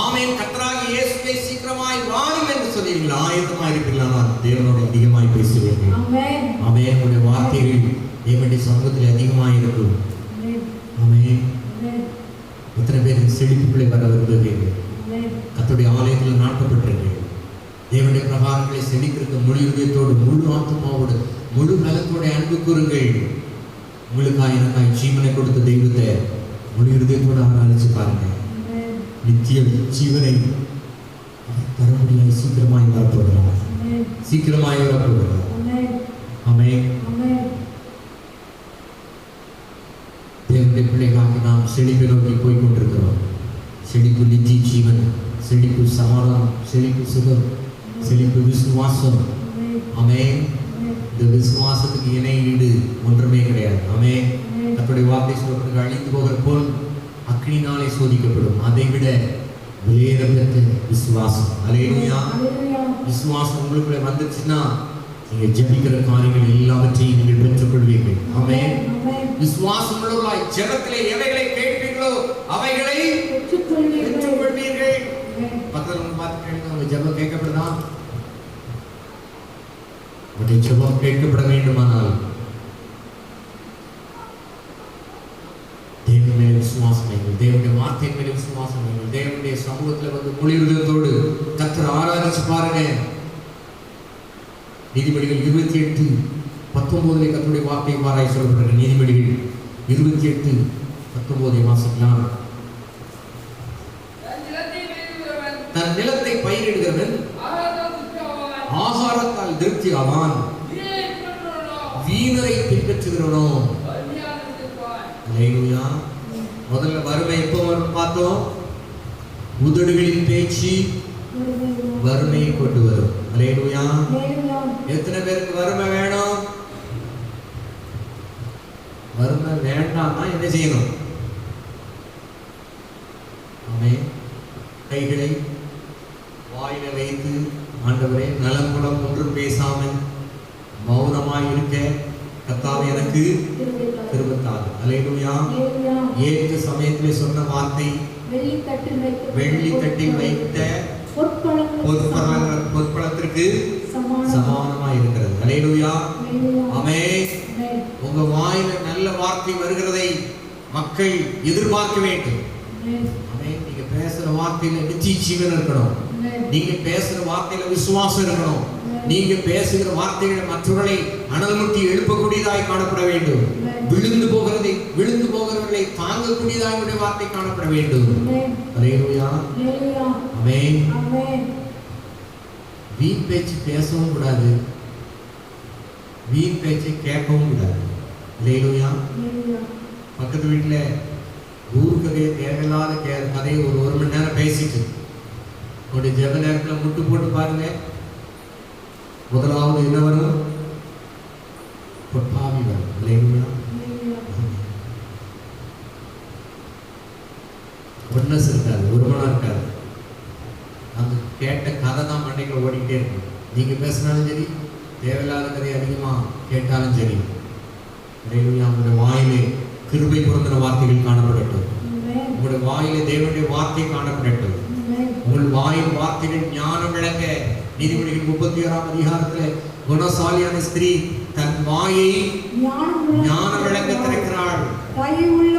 [SPEAKER 2] ஆமென். கர்த்தராகிய இயேசுவே சீக்கிரமாய் வாரும் என்று சொல்றீங்களா, ஆயத்தமா இருப்பீங்களா? தேவனோட அதிகமாய் பேசுவீர்கள்.
[SPEAKER 3] ஆமென்.
[SPEAKER 2] ஆமென். உங்களுடைய வார்த்தைகள் தேவனுடைய சமூகத்தில் அதிகமாய் இருக்கும்.
[SPEAKER 3] ஆமென்.
[SPEAKER 2] ஆமென்.
[SPEAKER 3] ஆமென்.
[SPEAKER 2] எத்தனை பேர் செழிப்புகளை வர விரும்புகிறீர்கள்?
[SPEAKER 3] ஆமென்.
[SPEAKER 2] கர்த்தருடைய ஆலயத்தில் நாட்டப்பட்டிருக்கிறீர்கள். தேவனுடைய பிரகாரங்களை செழிக்கிறதுக்கு முழு இதயத்தோடு, முழு ஆத்மாவோடு, முழு பலத்தோட அன்பு கூறுங்கள். உங்களுக்காக எனக்காய் ஜீவனை கொடுத்த தெய்வத்தை முழு இதயத்தோடு ஆராய்ச்சி பாருங்க.
[SPEAKER 3] ஆமென்.
[SPEAKER 2] நித்திய ஜீவனை தர முடியாது. சீக்கிரமாய் வரப்போகிறார்,
[SPEAKER 3] ஆமென்.
[SPEAKER 2] சீக்கிரமாய் வரப்போகிறார்.
[SPEAKER 3] ஆமென்.
[SPEAKER 2] ஆமென்.
[SPEAKER 3] ஆமென்.
[SPEAKER 2] தேவனுடைய பிள்ளைகளாக நாம் செழிப்பை நோக்கி போய் கொண்டிருக்கிறோம். செழிப்பு நித்திய ஜீவன், செழிப்பு சமாதானம், செழிப்பு சுகம், செழிப்பு விசுவாசம்.
[SPEAKER 3] ஆமென்.
[SPEAKER 2] ஆமென். இந்த விசுவாசத்துக்கு இணை ஈடு ஒன்றுமே கிடையாது. ஆமென். கர்த்தருடைய வார்த்தை சொல்றது அழிந்து போகிற போல் அக்கினினாலே சோதிக்கப்படும், அதை விட விலையேறப்பெற்ற விசுவாசம். அல்லேலூயா.
[SPEAKER 3] ஹalleluya.
[SPEAKER 2] விசுவாசம் உங்களுக்குள்ளே வந்துச்சுன்னா நீங்க ஜெபிக்கிற காரியங்கள் எல்லாவற்றையும் நீங்கள் பெற்றுக்கொள்வீர்கள். ஆமென்.
[SPEAKER 3] ஆமென்.
[SPEAKER 2] விசுவாசம் உள்ளவர்களாய் ஜெபத்திலே எவைகளை கேட்பீர்களோ அவைகளை
[SPEAKER 3] பெற்றுக்கொள்வீர்கள்.
[SPEAKER 2] பெற்றுக்கொள்வீர்கள்.
[SPEAKER 3] ஆமென்.
[SPEAKER 2] பக்கத்துல பார்த்து கேளுங்க, உங்க ஜெபம் கேட்கப்படுதா? உங்களுடைய ஜெபம் கேட்கப்பட வேண்டுமானால் தேவன் மேல் விசுவாசம் வைங்கள், தேவனுடைய வார்த்தை மேல் விசுவாசம் வைங்கள், தேவனுடைய சமூகத்துல வந்து முழு இதயத்தோடு கர்த்தரை ஆராதிச்சு பாருங்க. நீதிபதிகள் 28:19 கர்த்தருடைய வார்த்தை மாறாய் சொல்லப்படுற நீதிபதிகள் 28:19 வாசிக்கலாம். தன் நிலத்தை பயிரிடுகிறவன் ஆகாரத்தால் திருப்தி ஆவான், வீணரை பின்பற்றுகிறவனோ. அல்லேலூயா. முதல்ல வறுமை எப்போ வரும் பார்த்தோம்? உதடுகளின் பேச்சு வறுமையை கொண்டு வரும். அல்லேலூயா. எத்தனை பேருக்கு வறுமை வேணும்? வறுமை வேண்டாம்னா என்ன செய்யணும்? ஆமென். கைகளை வாயில வைத்து ஆண்டவரே நலங்குலம் ஒன்றும் பேசாமல் மௌனமாய் இருக்க கர்த்தாவே எனக்கு கிருபை தாரும். அல்லேலூயா. ஏற்ற சமயத்திலே சொன்ன வார்த்தை வெள்ளி தட்டில் வைத்த பொற்பழத்திற்கு சமானமா இருக்கிறது. அல்லேலூயா. ஆமென். உங்க வாயில நல்ல வார்த்தை வருகிறதை மக்கள் எதிர்பார்க்க வேண்டும். ஆமென். நீங்க பேசுற வார்த்தையில நித்திய ஜீவன் இருக்கணும். நீங்க பேசுற வார்த்தையில விசுவாசம் இருக்கணும். நீங்க பேசுகிற வார்த்தைகள் மற்றவர்களை அனல்முட்டி எழுப்பக்கூடியதாய் காணப்பட வேண்டும். விழுந்து போகிறவர்களை தாங்கக்கூடியதாய் வார்த்தை காணப்பட வேண்டும். அல்லேலூயா. ஆமென். வீண் பேச்சு பேசவும் கூடாது, வீண் பேச்சை கேட்கவும் கூடாது. அல்லேலூயா. பக்கத்து வீட்டுல ஊர் கதையை தேவையில்லாத கதையை ஒரு மணி நேரம் பேசிட்டு உங்களுடைய ஜெப நேரத்தில் முட்டு போட்டு பாருங்க. முதலாவது என்ன வரும்? பொற்பாவி வரும். இல்லைங்களா? ஒன்னஸ் இருக்காது, ஒருமனம் இருக்காது. அந்த கேட்ட கதை தான் மண்டைக்குள்ள ஓடிக்கிட்டே இருக்கும். நீங்க பேசினாலும் சரி, தேவையில்லாத கதையை அதிகமா கேட்டாலும் சரி. உங்களுடைய வாயிலே கிருபை பொருந்தின வார்த்தைகள் காணப்படட்டும். உங்களுடைய வாயிலே தேவனுடைய வார்த்தை காணப்படட்டும். உங்கள் வாயின் வார்த்தைகள் ஞானம் விளங்க. நீதிமொழிகள் 36ஆம் அதிகாரத்தில் குணசாலியான ஸ்திரீ தன் வாயை ஞான விளங்க திறக்கிறாள்.
[SPEAKER 3] தயவுள்ள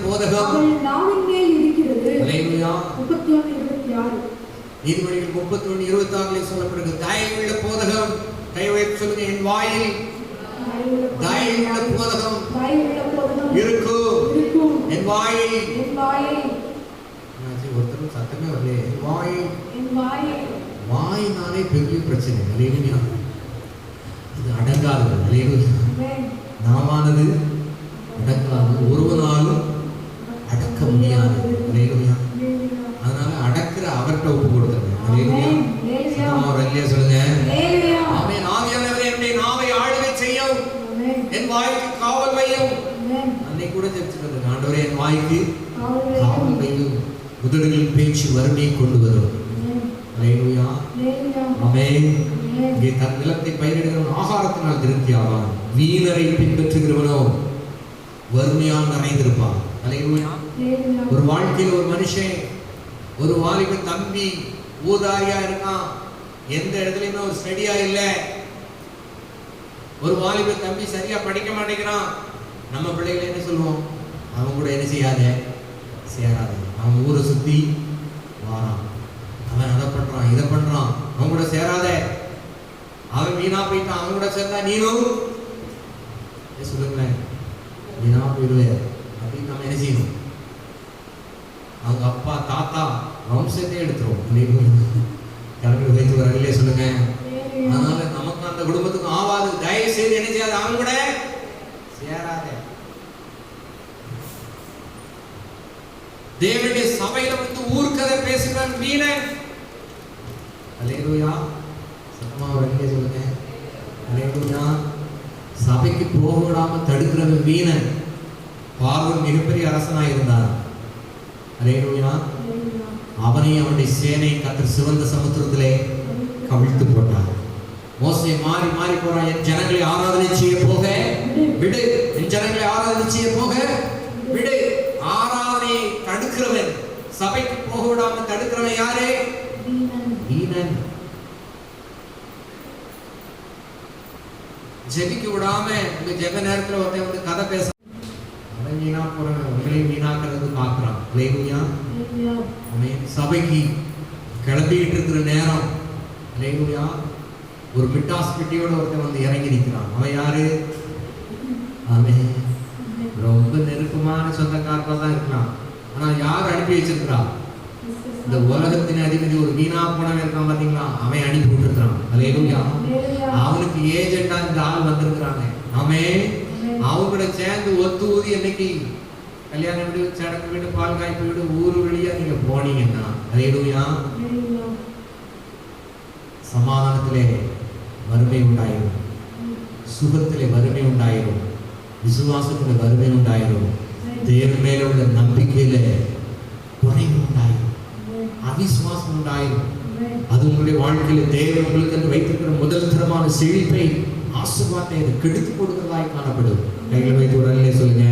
[SPEAKER 3] போதகம்
[SPEAKER 2] அவள்
[SPEAKER 3] நாவின் மேல் இருக்கிறது.
[SPEAKER 2] அல்லேலூயா.
[SPEAKER 3] 31:26.
[SPEAKER 2] நீதிமொழிகள் 31:26 சொல்லப்படுகிறது. தயவுள்ள போதகம். தயவை சொல்லுங்க. என் வாயில் தயவுள்ள போதகம் இருக்கும். என் வாயில் ஒருத்தரும் சத்தமே வரல. வாயினாலே பெரிய பிரச்சனை. அல்லேலூயா. இது அடங்காது. அல்லேலூயா. நாமானது அடங்காது, ஒருவனாலும் அடக்க முடியாது. அல்லேலூயா. அதனால அடக்கிற அவர்கிட்ட ஒப்பு கொடுத்துருங்க. அல்லேலூயா. ஒரு அல்லேலூயா சொல்லுங்க. ஆமென். ஆவியானவரே என்னுடைய நாவை ஆளுகை செய்யும், என் வாய்க்கு காவல் வையும். அன்னைக்கு கூட ஜெபிச்சிருந்தேன். ஆண்டவரே என் வாய்க்கு காவல் வையும், உதடுகளின் பேச்சு வறுமையை கொண்டு வரும். அல்லேலூயா. ஆமென். இங்கே தன் நிலத்தை பயிரிடுகிறவன் ஆகாரத்தினால் திருப்தி ஆவான், வீணரை பின்பற்றுகிறவனோ வறுமையால் நிறைந்திருப்பான். அல்லேலூயா. ஒரு வாழ்க்கையில் ஒரு மனுஷன், ஒரு வாலிப தம்பி ஊதாரியா இருக்கான், எந்த இடத்துலயுமே ஒரு ஸ்டடியா இல்லை. ஒரு வாலிப தம்பி சரியா படிக்க மாட்டேங்கிறான். நம்ம பிள்ளைகளை என்ன சொல்லுவோம்? அவன் கூட என்ன செய்யாத, சேராத. அவன் ஊரை சுத்தி வாரான், அவன் அதை பண்றான் இதை பண்றான், அவன் கூட சேராத. அவன் வீணா போயிட்டான், அவன் கூட சேர்ந்தா நீனும் சொல்லுங்களேன் வீணா போயிடுவேன் அப்படின்னு நம்ம என்ன செய்யணும்? அவங்க அப்பா தாத்தா வம்சத்தை எடுத்துரும். கரங்களை வைத்து வரவில்லை சொல்லுங்க. அதனால நமக்கு அந்த குடும்பத்துக்கு ஆவாது. தயவு செய்து என்ன செய்யாது? அவங்க கூட சேராத. தேவனுடைய சபையில வந்து ஊர்க்கதை பேசுகிறான் வீணன். அல்லேலூயா. சத்தமா வரவில்லை சொல்லுங்க. அல்லேலூயா. சபைக்கு போக விடாம தடுக்கிறவன் வீணன். பார்வன் மிகப்பெரிய அரசனாய் இருந்தான். அல்லேலூயா. அவனை அவனுடைய சேனை கர்த்தர் சிவந்த சமுத்திரத்திலே கவிழ்த்து போட்டார். மோசே மாறி மாறி போறான். என் ஜனங்களை ஆராதனை செய்ய போக விடு, என் ஜனங்களை ஆராதனை செய்ய போக விடு. ஆராதனையை தடுக்கிறவன், சபைக்கு போக விடாம தடுக்கிறவன் யாரு? வீணன். ஜெபிக்க விடாம இந்த ஜெப நேரத்துல ஒருத்தன் வந்து கதை பேச, அவன் வீணா போறவன் உங்களையும் வீணாக்குறது பாக்குறான். அல்லேலூயா. அவன் சபைக்கு கிளம்பிட்டு இருக்கிற நேரம், அல்லேலூயா, ஒரு மிட்டாஸ் பெட்டியோட ஒருத்தன் வந்து இறங்கி நிற்கிறான். அவன் யாரு? அவன் ரொம்ப நெருக்கமான சொந்தக்காரா தான் இருக்கலாம். ஆனா யார் அனுப்பி வச்சிருக்கிறா? இந்த உலகத்தின் அதிபதி ஒரு வீணா போனவன் இருக்கான் பாத்தீங்களா, அவன் அனுப்பி விட்டுருக்கான். அல்லேலூயா. அவனுக்கு ஏஜெண்டா இந்த ஆள் வந்திருக்கிறாங்க. அவன் அவங்க கூட சேர்ந்து ஒத்து ஊதி என்னைக்கு கல்யாண வீடு, சடங்கு வீடு, பால் காய்ப்பு வீடு, ஊரு வெளியா நீங்க போனீங்கன்னா, அல்லேலூயா, சமாதானத்திலே வறுமை உண்டாயிரும், சுகத்திலே வறுமை உண்டாயிரும், விசுவாசத்துல வறுமை உண்டாயிரும். தேவன் மேல உள்ள நம்பிக்கையில குறைவு உண்டாயிரும். அவிசுவாசம் உண்டாயிரும். அது உங்களுடைய வாழ்க்கையில தேவன் உங்களுக்கு வைத்திருக்கிற முதல் தரமான செழிப்பை ஆசீர்வாதத்தை கெடுத்து கொடுக்கிறதாய் காணப்படும். கையில வைத்து ஒரு அல்லேலூயா சொல்லுங்க.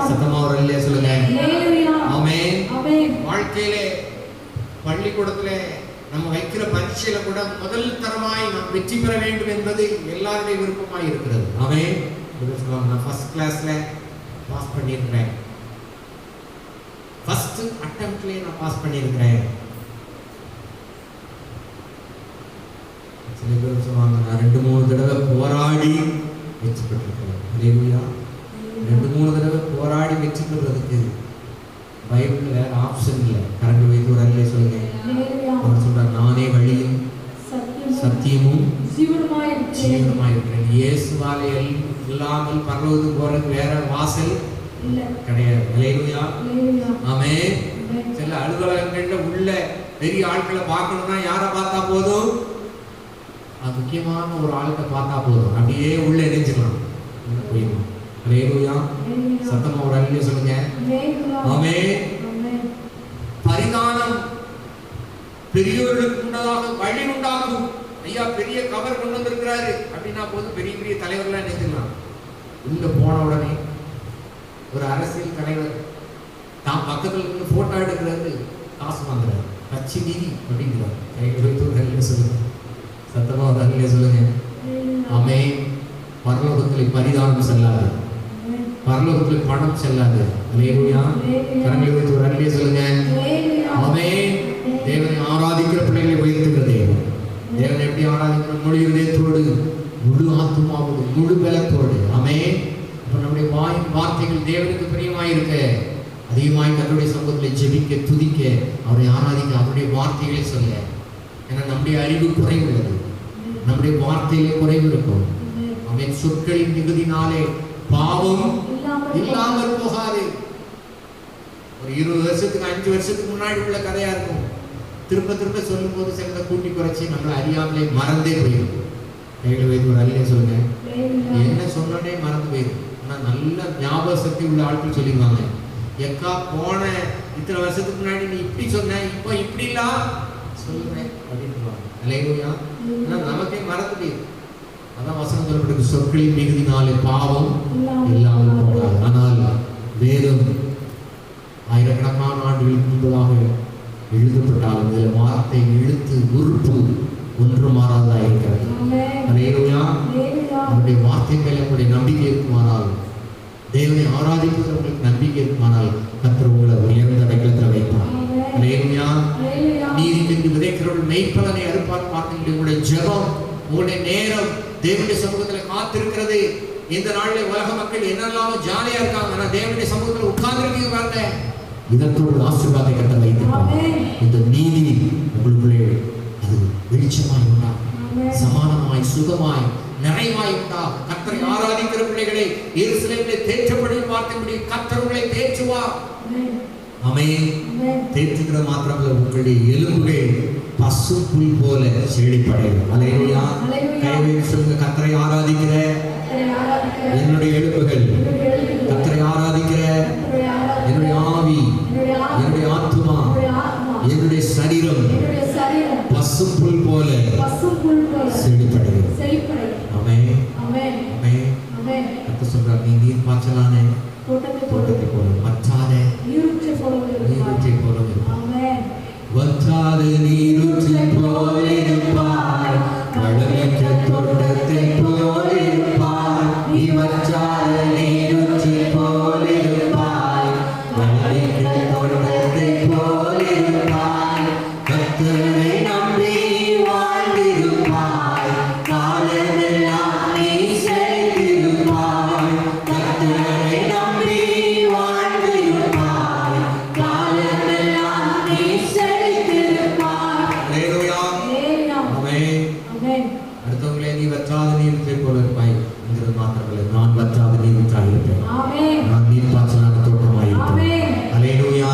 [SPEAKER 2] சத்தமா ஒரு அல்லேலூயா சொல்லுங்க. ஆமென். வாழ்க்கையிலே பள்ளிக்கூடத்துல நம்ம வைக்கிற பரீட்சையில கூட முதல் தரமாய் நாம் வெற்றி பெற வேண்டும் என்பது எல்லாருடைய விருப்பமாய் இருக்கிறது. ஆமென். நான் ஃபர்ஸ்ட் கிளாஸ்ல பாஸ் பண்ணியிருக்கிறேன், ஃபர்ஸ்ட் அட்டெம்ப்ட்லயே நான் பாஸ் பண்ணியிருக்கிறேன். சில பேர் சொல்லுவாங்க, நான் 2-3 தடவை போராடி வெற்றி பெற்றிருக்கிறேன். அல்லேலூயா. 2-3 தடவை போராடி வெற்றி பெறுறதுக்கு பைபிள்ல வேற ஆப்ஷன் இல்லை. கரண்ட் வைத்து ஒரு அல்லேலூயா சொல்லுங்க. அவர் சொல்றார், நானே வழியும் சத்தியமும் ஜீவனுமாய் இருக்கிறேன். இயேசுவாலே இல்லாமல் பரலோகத்துக்கு போறதுக்கு வேற வாசல் கிடையாது. அல்லேலூயா. ஆமென். சில அலுவலகங்கள்ல உள்ள பெரிய ஆட்களை பார்க்கணும்னா யாரை பார்த்தா போதும்? முக்கியமான ஒரு ஆளுக்க பார்த்தா போதும், அப்படியே உள்ள இணைஞ்சிடலாம். அல்லேலூயா. சத்தமா ஒரு அல்லேலூயா சொல்லுங்க. ஆமென். பரிதானம் பெரியவர்களுக்கு உண்டதாக வழி உண்டாகும். ஐயா பெரிய கவர் கொண்டு வந்திருக்கிறாரு அப்படின்னா போதும், பெரிய பெரிய தலைவர்களா நினைச்சிடலாம். உள்ள போன உடனே ஒரு அரசியல் தலைவர் தான் பக்கத்துல இருந்து போட்டோ எடுக்கிறது காசு வாங்குறாரு, கட்சி நிதி அப்படிங்கிறார். கையில் சொல்லுங்க. சத்தமா ஒரு அல்லேலூயா சொல்லுங்க. ஆமென். பரலோகத்தில் பரிதானம் செல்லாது, பரலோகத்தில் பணம் செல்லாது. அல்லேலூயா. கரங்களை வைத்து ஒரு அல்லேலூயா சொல்லுங்க. ஆமென். தேவனை ஆராதிக்கிற பிள்ளைகளை உயர்த்துகிற தேவன். தேவனை எப்படி ஆராதிக்கிற? முழு இதயத்தோடு, முழு ஆத்துமாவோடு, முழு பலத்தோடு. ஆமென். இப்ப நம்முடைய வார்த்தைகள் தேவனுக்கு பிரியமாயிருக்க, அதிகமாய் கர்த்தருடைய சமூகத்தில் ஜெபிக்க, துதிக்க, அவரை ஆராதிக்க, அவருடைய வார்த்தைகளை சொல்ல. ஏன்னா நம்முடைய அறிவு குறைவு உள்ளது, நம்முடைய வார்த்தையிலே குறைவு இருக்கும். அவன் சொற்களின் மிகுதினாலே பாவம் இல்லாமல் போகாது. ஒரு 20 வருஷத்துக்கு 5 வருஷத்துக்கு முன்னாடி உள்ள கதையா இருக்கும். திரும்ப திரும்ப சொல்லும் போது சிலதை கூட்டி குறைச்சி நம்மளை அறியாமலே மறந்தே போயிருக்கும். கையில் வைத்து ஒரு அல்லேலூயா சொல்லுங்க. என்ன சொன்னோடனே மறந்து போயிடும். ஆனா நல்ல ஞாபக சக்தி உள்ள ஆட்கள் சொல்லிடுவாங்க, எக்கா போன இத்தனை வருஷத்துக்கு முன்னாடி நீ இப்படி சொன்ன, இப்போ இப்படிலாம் சொல்லுவேன் அப்படின்னு. அல்லேலூயா. ஆனா நமக்கே மறந்து போயிடும். அதான் வசனம் சொல்லப்பட்டிருக்கு, சொற்களின் மிகுதினாலே பாவம் இல்லாமல் போகாது. ஆனால் வேதம் ஆயிரக்கணக்கான ஆண்டுகளுக்கு முன்பதாக எழுதப்பட்டாலும் இதில் வார்த்தை, எழுத்து, உறுப்பு ஒன்று மாறாததாக இருக்கிறது. அல்லேலூயா. நம்முடைய வார்த்தை மேல உங்களுடைய நம்பிக்கை இருக்குமானால், தேவனை ஆராதிப்பதில் உங்களுக்கு நம்பிக்கை இருக்குமானால், கர்த்தர் உங்களை உயர்ந்த அடைக்கலத்தில் வைப்பார். அல்லேலூயா. நீதிக்கு விதைக்கிறவர்கள் மெய்ப்பலனை அறுப்பார். பார்த்தீங்க, உங்களுடைய ஜெபம், உங்களுடைய நேரம் தேவனுடைய சமூகத்தில் காத்திருக்கிறது. இந்த நாளில் உலக மக்கள் என்னெல்லாம் ஜாலியா இருக்காங்க, ஆனா தேவனுடைய சமூகத்தில் உட்கார்ந்துருக்கீங்க பாருங்க. இதற்கோடு ஆசீர்வாதத்தை கர்த்தர் வைத்திருப்பார். இந்த நீதி உங்களுக்குள்ளே அது வெளிச்சமாய் உண்டா, சமானமாய், சுகமாய், நிறைவாய் உண்டா. கர்த்தரை ஆராதிக்கிற பிள்ளைகளை எருசலேமிலே தேற்றப்படும் வார்த்தைப்படி கர்த்தர் உங்களை தேற்றுவார். ஆமென். தேற்றுகிற மாத்திரமல்ல, உங்களுடைய எலும்புகள் பசு புல் போல செழிப்படையும். அல்லேலூயா. கையை சொல்லுங்க. கர்த்தரை ஆராதிக்கிற என்னுடைய எலும்புகள், கர்த்தரை ஆராதிக்கிற என்னுடைய ஆவி, என்னுடைய ஆத்துமா, என்னுடைய சரீரம் பசு புல் போல செழிப்படையும். ஆமென். ஆமென். கர்த்தர் சொல்றார், நீ நீர் பாய்ச்சலான தோட்டத்தை போல வற்றாத நீரூற்றை போல வற்றாத நீரூற்றை போல இருப்பாய், வளமிக்க தோட்டத்தை போல இருப்பாய். நீ வற்றாத நீரூற்றை போல இருப்பாய், வளமிக்க தோட்டத்தை போல இருப்பாய். கர்த்தரை நம்பி வாழ்ந்திருப்பாய், காலமெல்லாம் நீ செழித்திருப்பாய். கர்த்தரை நம்பி வாழ்ந்திருப்பாய், காலமெல்லாம் நீ செழித்திருப்பாய். அல்லேலூயா. ஆமென். அடுத்தவங்களே நீ வற்றாத நீரூற்றை போல இருப்பாய் என்கிறது மாத்திரமல்ல, நான் வற்றாத நீரூற்றாக இருப்பேன். நான் நீர் பாய்ச்சலான தோட்டமாய் இருப்பேன். அல்லேலூயா.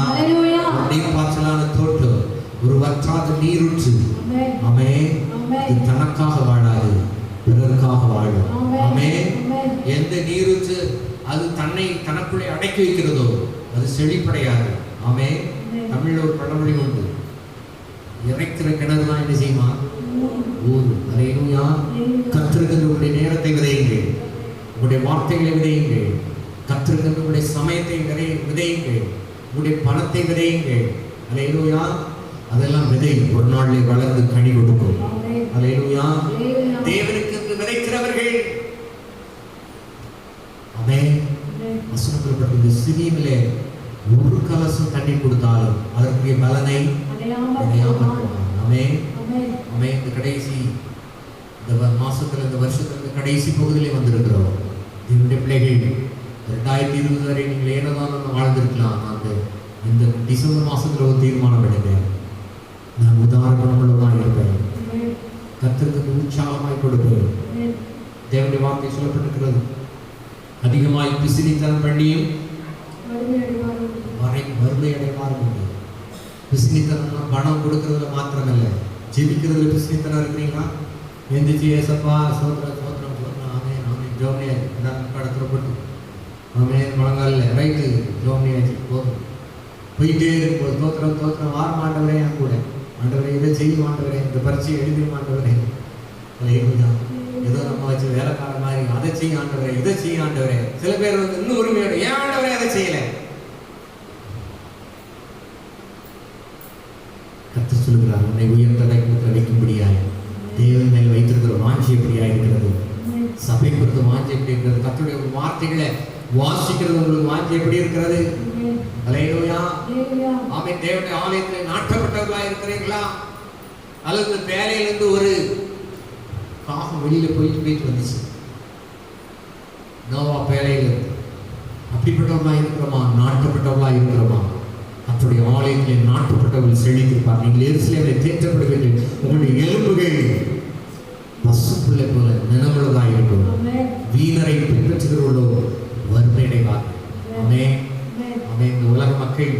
[SPEAKER 2] நீர் பாய்ச்சலான தோட்டம், ஒரு வற்றாத நீரூற்று. ஆமென். இது தனக்காக வாழாது, பிறருக்காக வாழும். ஆமென். எந்த நீரூற்று தன்னை தனக்குள்ளே அடக்கி வைக்கிறதோ அது செழிப்படையாது. ஆமே. தமிழ்ல ஒரு பழமொழி உண்டு, இறைக்கிற கிணறு தான் என்ன செய்யுமா? ஊரும். அல்லேலூயா. கர்த்தருக்கு உங்களுடைய நேரத்தை விதையுங்கள், உங்களுடைய வார்த்தைகளை விதையுங்கள், கர்த்தருக்கு உங்களுடைய சமயத்தை விதையுங்கள், உங்களுடைய பணத்தை விதையுங்கள். அல்லேலூயா. அதெல்லாம் விதை ஒரு நாளில் வளர்ந்து கனி கொடுக்கும். அல்லேலூயா. தேவனுக்கு விதைக்கிறவர்கள் வசனப்பட்ட சிறியிலே ஒரு கலசம் தண்ணி கொடுத்தாலும் அதற்குரிய பலனை இந்த கடைசி இந்த மாசத்துல இந்த வருஷத்துல கடைசி பகுதியிலே வந்திருக்கிறோம். என்னுடைய பிள்ளைகள் 2020 வரை நீங்கள் ஏனதான் வாழ்ந்திருக்கலாம். அந்த இந்த டிசம்பர் மாசத்துல ஒரு தீர்மானம் எடுத்தேன், நான் உதாரணமுள்ளதாக இருப்பேன், கர்த்தருக்கு உற்சாகமாய் கொடுப்பேன். தேவனுடைய வார்த்தை சொல்லப்பட்டிருக்கிறது, அதிகமாய் பிசினித்தனம் பண்ணியும் வறுமை அடைவார்கள். பிசினித்தனம் பணம் கொடுக்கறதுல மாத்திரமல்ல, ஜெபிக்கிறதுல பிசினித்தனம் இருக்கிறீங்களா? எந்திரிச்சு ஏசப்பா சோத்திரம் சோத்திரம் சோத்திரம் ஆமே ஆமே ஜோமியா படத்துல போட்டு ஆமே முழங்கால ரைட்டு ஜோமியாச்சு போதும் போயிட்டே இருக்கும்போது தோத்திரம் தோத்திரம் வார மாட்டவரே என் கூட ஆண்டவரே இதை செய்ய மாட்டவரே, இந்த பரீட்சை எழுதி மாட்டவரே. ஏதோ நம்ம வச்சு வேலைக்கார மாதிரி அதை செய்ய ஆண்டவரே இதை செய்ய ஆண்டவரே. சில பேர் வந்து இன்னும் உரிமையோட ஏன் ஆண்டவரே அதை செய்யல? கர்த்தர் சொல்லுகிறார், உன்னை உயர்ந்த வைக்கும்படியாய் தேவன் மேல் வைத்திருக்கிற வாஞ்சி எப்படியா இருக்கிறது, சபை குறித்த வாஞ்சி எப்படி இருக்கிறது, கர்த்தருடைய வார்த்தைகளை வாசிக்கிறது உங்களுக்கு வாஞ்சி எப்படி இருக்கிறது? அல்லேலூயா. ஆமென். தேவனுடைய ஆலயத்தில் நாட்டப்பட்டவர்களா இருக்கிறீங்களா? அல்லது வேலையிலிருந்து ஒரு காகம் வெளியில போயிட்டு வந்துச்சு, நோவா பேழையிலிருந்து அப்படிப்பட்டவர்களா இருக்கிறோமா? நாட்டப்பட்டவர்களா இருக்கிறோமா? கர்த்தருடைய ஆலயத்தில் நாட்டப்பட்டவர்கள் செழித்திருப்பார். நீங்கள் எருசலேமிலே தேற்றப்படுவீர்கள், உங்களுடைய எலும்புகள் பசுப்புள்ளை போல நினமுள்ளதாக இருக்கும். வீணரை பின்பற்றுகிறவர்களோ வறுமை அடைவார்கள். ஆமென். ஆமென். இந்த உலக மக்கள்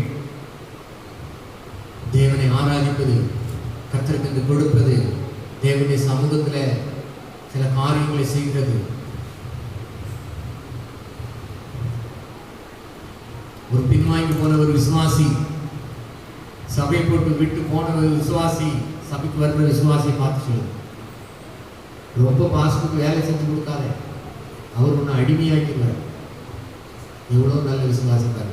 [SPEAKER 2] தேவனை ஆராதிப்பது, கர்த்தருக்கு கொடுப்பது, தேவனுடைய சமூகத்தில் சில காரியங்களை செய்கிறது. ஒரு பின்வாங்கி போன ஒரு விசுவாசி, சபை போட்டு விட்டு போன ஒரு விசுவாசி, சபைக்கு வருகிற விசுவாசியை பார்த்து சொல்லு, ரொம்ப பாசத்துக்கு வேலை செஞ்சு கொடுக்காத, அவர் ஒன்று அடிமையாக்கிடுவார். எவ்வளோ நல்ல விசுவாசிப்பார்.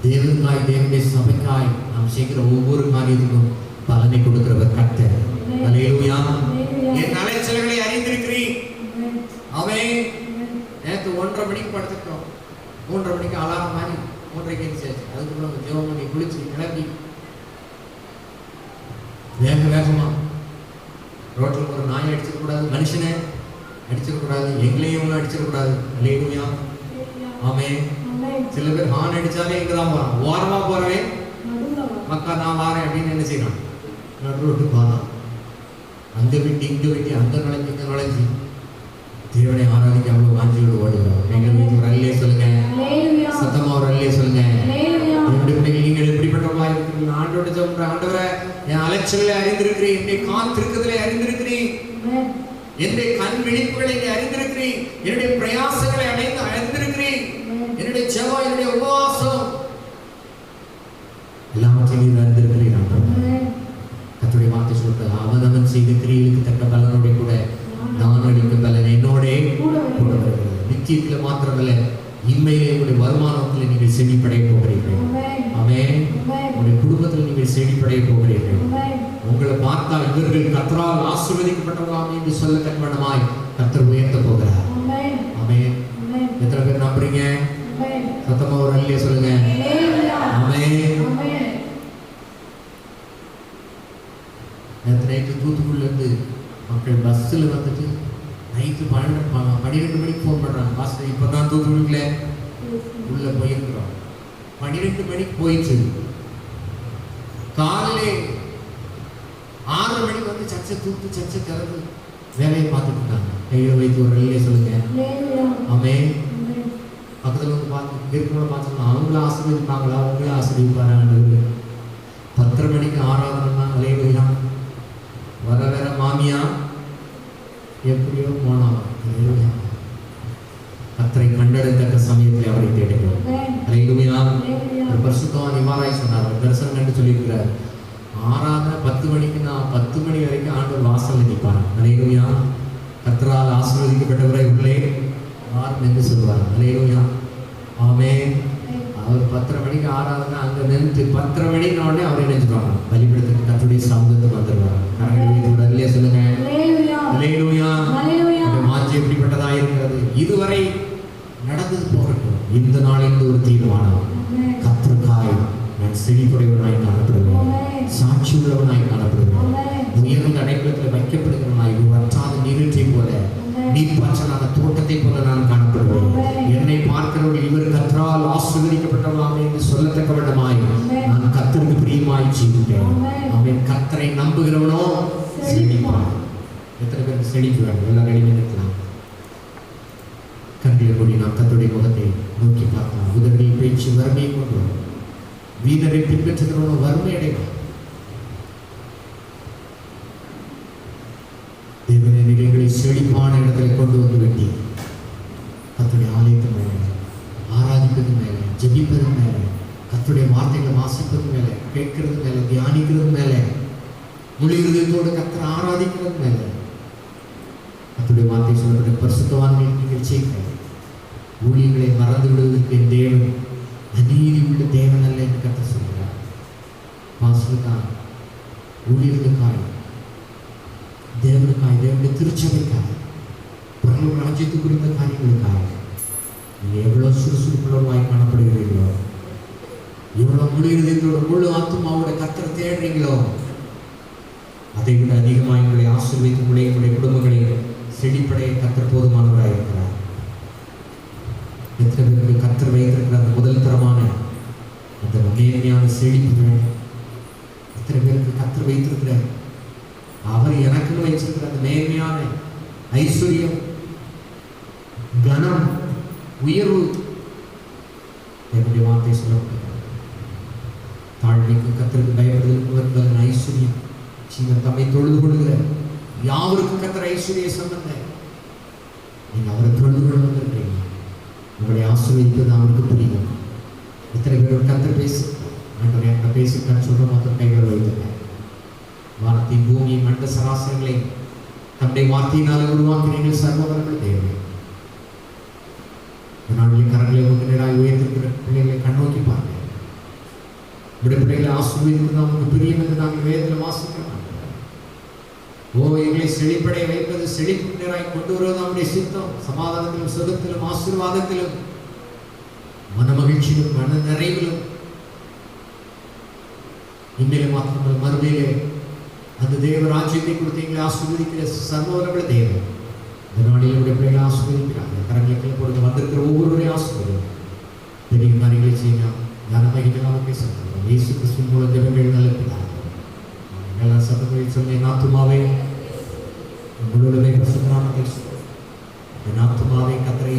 [SPEAKER 2] தேவனுக்காய் தேவனுடைய சபைக்காய் நாம் செய்கிற ஒவ்வொரு காரியத்துக்கும் பலனை கொடுக்கிறவர் கர்த்தர். அல்லேலூயா. என் அலைச்சல்களை அறிந்திருக்கிறீர். அவன் நேற்று 1:30 மணிக்கு படுத்துட்டோம், 3:30 மணிக்கு அலாரம் மாதிரி 3:30க்கு எழுந்திரிச்சாச்சு. அதுக்கப்புறம் ஜெபம் பண்ணி குளிச்சு கிளம்பி வேகமா ரோட்டில் ஒரு நாயை அடிச்சிடக்கூடாது, மனுஷனை அடிச்சிடக்கூடாது, எங்களையும் ஒன்றும் அடிச்சிடக்கூடாது. அல்லேலூயா. ஆமென். சில பேர் ஹார்ன் அடிச்சாலே இங்கதான் போறான், ஓரமா போறவன் மக்கா நான் வாரேன் அப்படின்னு என்ன செய்யறான், நடு ரோட்டு போறான், அங்க விட்டு இங்க விட்டு அங்க நுழைஞ்சு இங்க நுழைஞ்சு தேவனை ஆராதிக்க அவ்வளவு வாஞ்சியோடு ஓடுகிறோம். எங்கள் வீட்டு ஒரு அல்லே சொல்லுங்க, சத்தமா ஒரு அல்லே சொல்லுங்க. நீங்கள் எப்படிப்பட்டவர்களா இருக்கிறீர்கள்? ஆண்டோட சொல்ற, ஆண்டவரை என் அலைச்சலை அறிந்திருக்கிறேன், என்னுடைய காத்திருக்குதலை அறிந்திருக்கிறேன், என்னுடைய கண் விழிப்புகளை அறிந்திருக்கிறேன், என்னுடைய பிரயாசங்களை அறிந்திருக்கிறேன், என்னுடைய ஜெபம், என்னுடைய உபவாசம் எல்லாவற்றையும் அறிந்திருக்கிறேன். கர்த்தருடைய வார்த்தை சொல்றது, அவனவன் செய்த கிரியைகளுக்கு தக்க பலனோட கூட நான் அளிக்கும் பலன் என்னோட கூட வருகிறது. நிச்சயத்தில் மாத்திரமல்ல, இன்மையிலே உங்களுடைய வருமானத்தில் நீங்கள் செழிப்படைய போகிறீர்கள். ஆமென். உங்களுடைய குடும்பத்தில் நீங்கள் செழிப்படைய போகிறீர்கள். உங்களை பார்த்தா இவர்கள் கர்த்தரால் ஆசீர்வதிக்கப்பட்டவர்களாம் என்று சொல்ல தன்மனமாய் கர்த்தர் உயர்த்த போகிறார். ஆமென். எத்தனை பேர் நம்புறீங்க? சத்தமா ஒரு அல்லேலூயா சொல்லுங்க. ஆமென். நேற்று நைட்டு தூத்துக்குடியில இருந்து மக்கள் பஸ்ஸில் வந்துட்டு நைட்டு 12 மணிக்கு ஃபோன் பண்ணுறாங்க, பாஸ்டர் இப்போ தான் தூத்துக்குடியில உள்ள போயிருக்கிறோம். 12 மணிக்கு போயிடுச்சு. காலையிலே 6 மணிக்கு வந்து சர்ச்சை திறந்து வேலையை பார்த்துட்டு இருக்காங்க. கையில் வைத்து ஒரு அல்லேலூயா சொல்லுங்க. ஆமென். பக்கத்தில் வந்து பார்த்து இருக்கிறவங்கள பார்த்துக்கலாம், அவங்கள ஆசீர்வதிப்பாங்களா, அவங்கள ஆசீர்வதிப்பாரு. 10:30 மணிக்கு ஆராதனை அல்லேலூயா. வர மாமியா எப்படியோ போனாங்க. கர்த்தரை கண்டெடுத்த சமயத்தில் அவரை தேடுகிறோம். அல்லேலூயா. ஒரு பரிசுத்தவான் இவ்வாறாய் சொன்னார், தரிசனம் கண்டு சொல்லியிருக்கிறார், ஆராதனை 10 மணிக்கு நான் 10 மணி வரைக்கும் ஆண்டவர் வாசல்ல நிற்பார். அல்லேலூயா. கர்த்தரால் ஆசீர்வதிக்கப்பட்டவரை உள்ளே வாரும் என்று சொல்வார். அல்லேலூயா. ஆமென். அவர் 10:30 மணிக்கு ஆராதனை அங்கே நின்று 10:30 மணிக்கு உடனே அவர் நினைச்சுப்பாங்க பலிபீடத்துக்கு கர்த்தருடைய சமூகத்துக்கு வந்துடுவார். கரங்களை சொல்லுங்க. அல்லேலூயா. மாற்றி எப்படிப்பட்டதா இருக்கிறது இதுவரை நடந்தது போகட்டும். இந்த நாளில் ஒரு தீர்மானம், கர்த்தருக்காய் நான் செழிப்புடையவனாய் காணப்படுவேன், சாட்சி உள்ளவனாய் காணப்படுவேன், உயர்ந்த அடைக்கலத்தில் வைக்கப்படுகிறவனாய் வற்றாத நீரூற்றை போல நீர்ப்பாய்ச்சலான தோட்டத்தை போல நான் காணப்படுவேன். என்னை பார்க்கிறவர்கள் இவர் கர்த்தரால் ஆசீர்வதிக்கப்பட்டவர்களாமே என்று சொல்லத்தக்க விடமாய் நான் கர்த்தருக்கு பிரியமாய் ஜீவிப்பேன். அவன் கர்த்தரை நம்புகிறவனோ செழிப்பான். எத்தனை பேருக்கு செழிப்பு வேண்டும்? எல்லாம் ரெடி நிற்கலாம். கண்களை மூடி நாம் கர்த்தருடைய முகத்தை நோக்கி பார்க்கலாம். உதவியில் பேச்சு வறுமையை கொண்டு வரும். வீணரை பின்பற்றுகிறவனோ வறுமை அடைவான். தேவனை நிலைகளை செழிப்பான இடத்துல கொண்டு வந்து வெட்டி கர்த்தருடைய ஆலயத்து மேலே ஆராதிப்பது மேலே ஜெபிப்பது மேலே கர்த்தருடைய வார்த்தைகளை வாசிப்பது மேலே கேட்கிறது மேலே தியானிக்கிறது மேலே முழு இருதயத்தோடு கர்த்தரை ஆராதிக்கிறது மேலே கர்த்தருடைய வார்த்தை சொல்லப்பட்ட பரிசுத்தவான்கள் நீங்கள் செய்கிற ஊழியர்களை மறந்து விடுவதற்கு என் தேவன் அநீதி உள்ள தேவன் அல்ல என்று கர்த்தர் சொல்கிறார். பாசலுக்காய், ஊழியர்களுக்காய், தேவனுக்காய், தேவனுடைய திருச்சபைக்காய், பரலோக ராஜ்யத்தை குறித்த காரியங்களுக்காக நீங்கள் எவ்வளோ சுறுசுறுப்புள்ளவாய் காணப்படுகிறீர்களோ, எவ்வளோ முழு இதயத்தோட முழு ஆத்துமாவோட கர்த்தரை தேடுறீங்களோ, அதை விட அதிகமாக எங்களை ஆசீர்வதித்து உங்களுடைய குடும்பங்களை செழிப்படைய கர்த்தர் போதுமானவராக இருக்கிறார். எத்தனை பேருக்கு கர்த்தர் வைத்திருக்கிற அந்த முதல் தரமான அந்த நேர்மையான செழிப்பு வேண்டும்? எத்தனை பேருக்கு கர்த்தர் வைத்திருக்கிற அவர் எனக்குன்னு வைச்சிருக்கிற அந்த நேர்மையான ஐஸ்வர்யம், கனம், உயர்வு என்னுடைய வார்த்தை சொல்லப்பட்டது. தாழ்மைக்கும் கர்த்தருக்கு பயப்படுதலுக்கு ஐஸ்வர்யம் சீவன் தம்மை தொழுது கொள்கிற யாவருக்கும் கர்த்தர் ஐஸ்வர்ய சம்பந்த. நீங்க அவரை தொழுது கொள்ள வந்திருக்கீங்க. உங்களுடைய ஆசீர்வதிப்பது அவருக்கு புரியும். எத்தனை பேர் கர்த்தர் பேசு ஆண்டவரே அங்கே பேசிட்டான்னு சொல்ற மாத்திரம் கைகள் வைத்துங்க. வானத்தை பூமியை மண்ட சராசரங்களை தம்முடைய வார்த்தையினால உருவாக்கினீர்கள் சர்வவர்கள் தேவை. நாளில் கரங்களை உங்க நேராக உயர்ந்திருக்கிற பிள்ளைகளை கண்ணோக்கி பாருங்க. இப்படி பிள்ளைகளை ஆசீர்வதிப்பது நமக்கு பிரியம் என்று நாங்கள் வேதத்தில் வாசிக்கிறோம். ஓ எங்களை செழிப்படைய வைப்பது, செழிப்பு நேராய் கொண்டு வருவது நம்முடைய சித்தம். சமாதானத்திலும் சுகத்திலும் ஆசீர்வாதத்திலும் மன மகிழ்ச்சியிலும் மன நிறைவிலும் இன்றைய மாத்திரங்கள் மறுமையிலே அந்த தேவ ராஜ்யத்தை கொடுத்து எங்களை ஆசீர்வதிக்கிற சர்வவர்கள் தேவன். இந்த நாளில் என்னுடைய பிள்ளைகளை ஆசீர்வதிக்கிறாங்க. கரங்களை பொழுது வந்திருக்கிற ஒவ்வொருவரையும் ஆசீர்வதிக்கும். பெரிய காரியங்களை செய்யலாம். ஞானமாக பேசுகிறோம். இயேசு கிறிஸ்துவின் மூலம் தேவங்கள் நல்ல எல்லா சத்தங்களை சொன்ன நாத்துமாவே உங்களுடைய பிரசுத்தமான நாத்துமாவே கத்தரை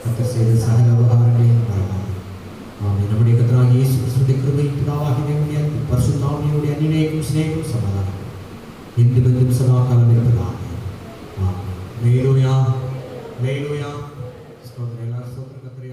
[SPEAKER 2] கத்தர் செய்த சகல விவகாரங்களையும் வரலாம். நம்முடைய கத்தராக இயேசு கிறிஸ்துவின் கிருபை பிதாவாகிய தேவனுடைய பரிசுத்தாவியுடைய அன்பினையும் சிநேகமும் சமாதானம் இன்று பெரும் சதா காலம் இருப்பதாக. ஹல்லேலூயா. ஹல்லேலூயா. ஸ்தோத்திரம். எல்லாரும் ஸ்தோத்திரம் கர்த்தரை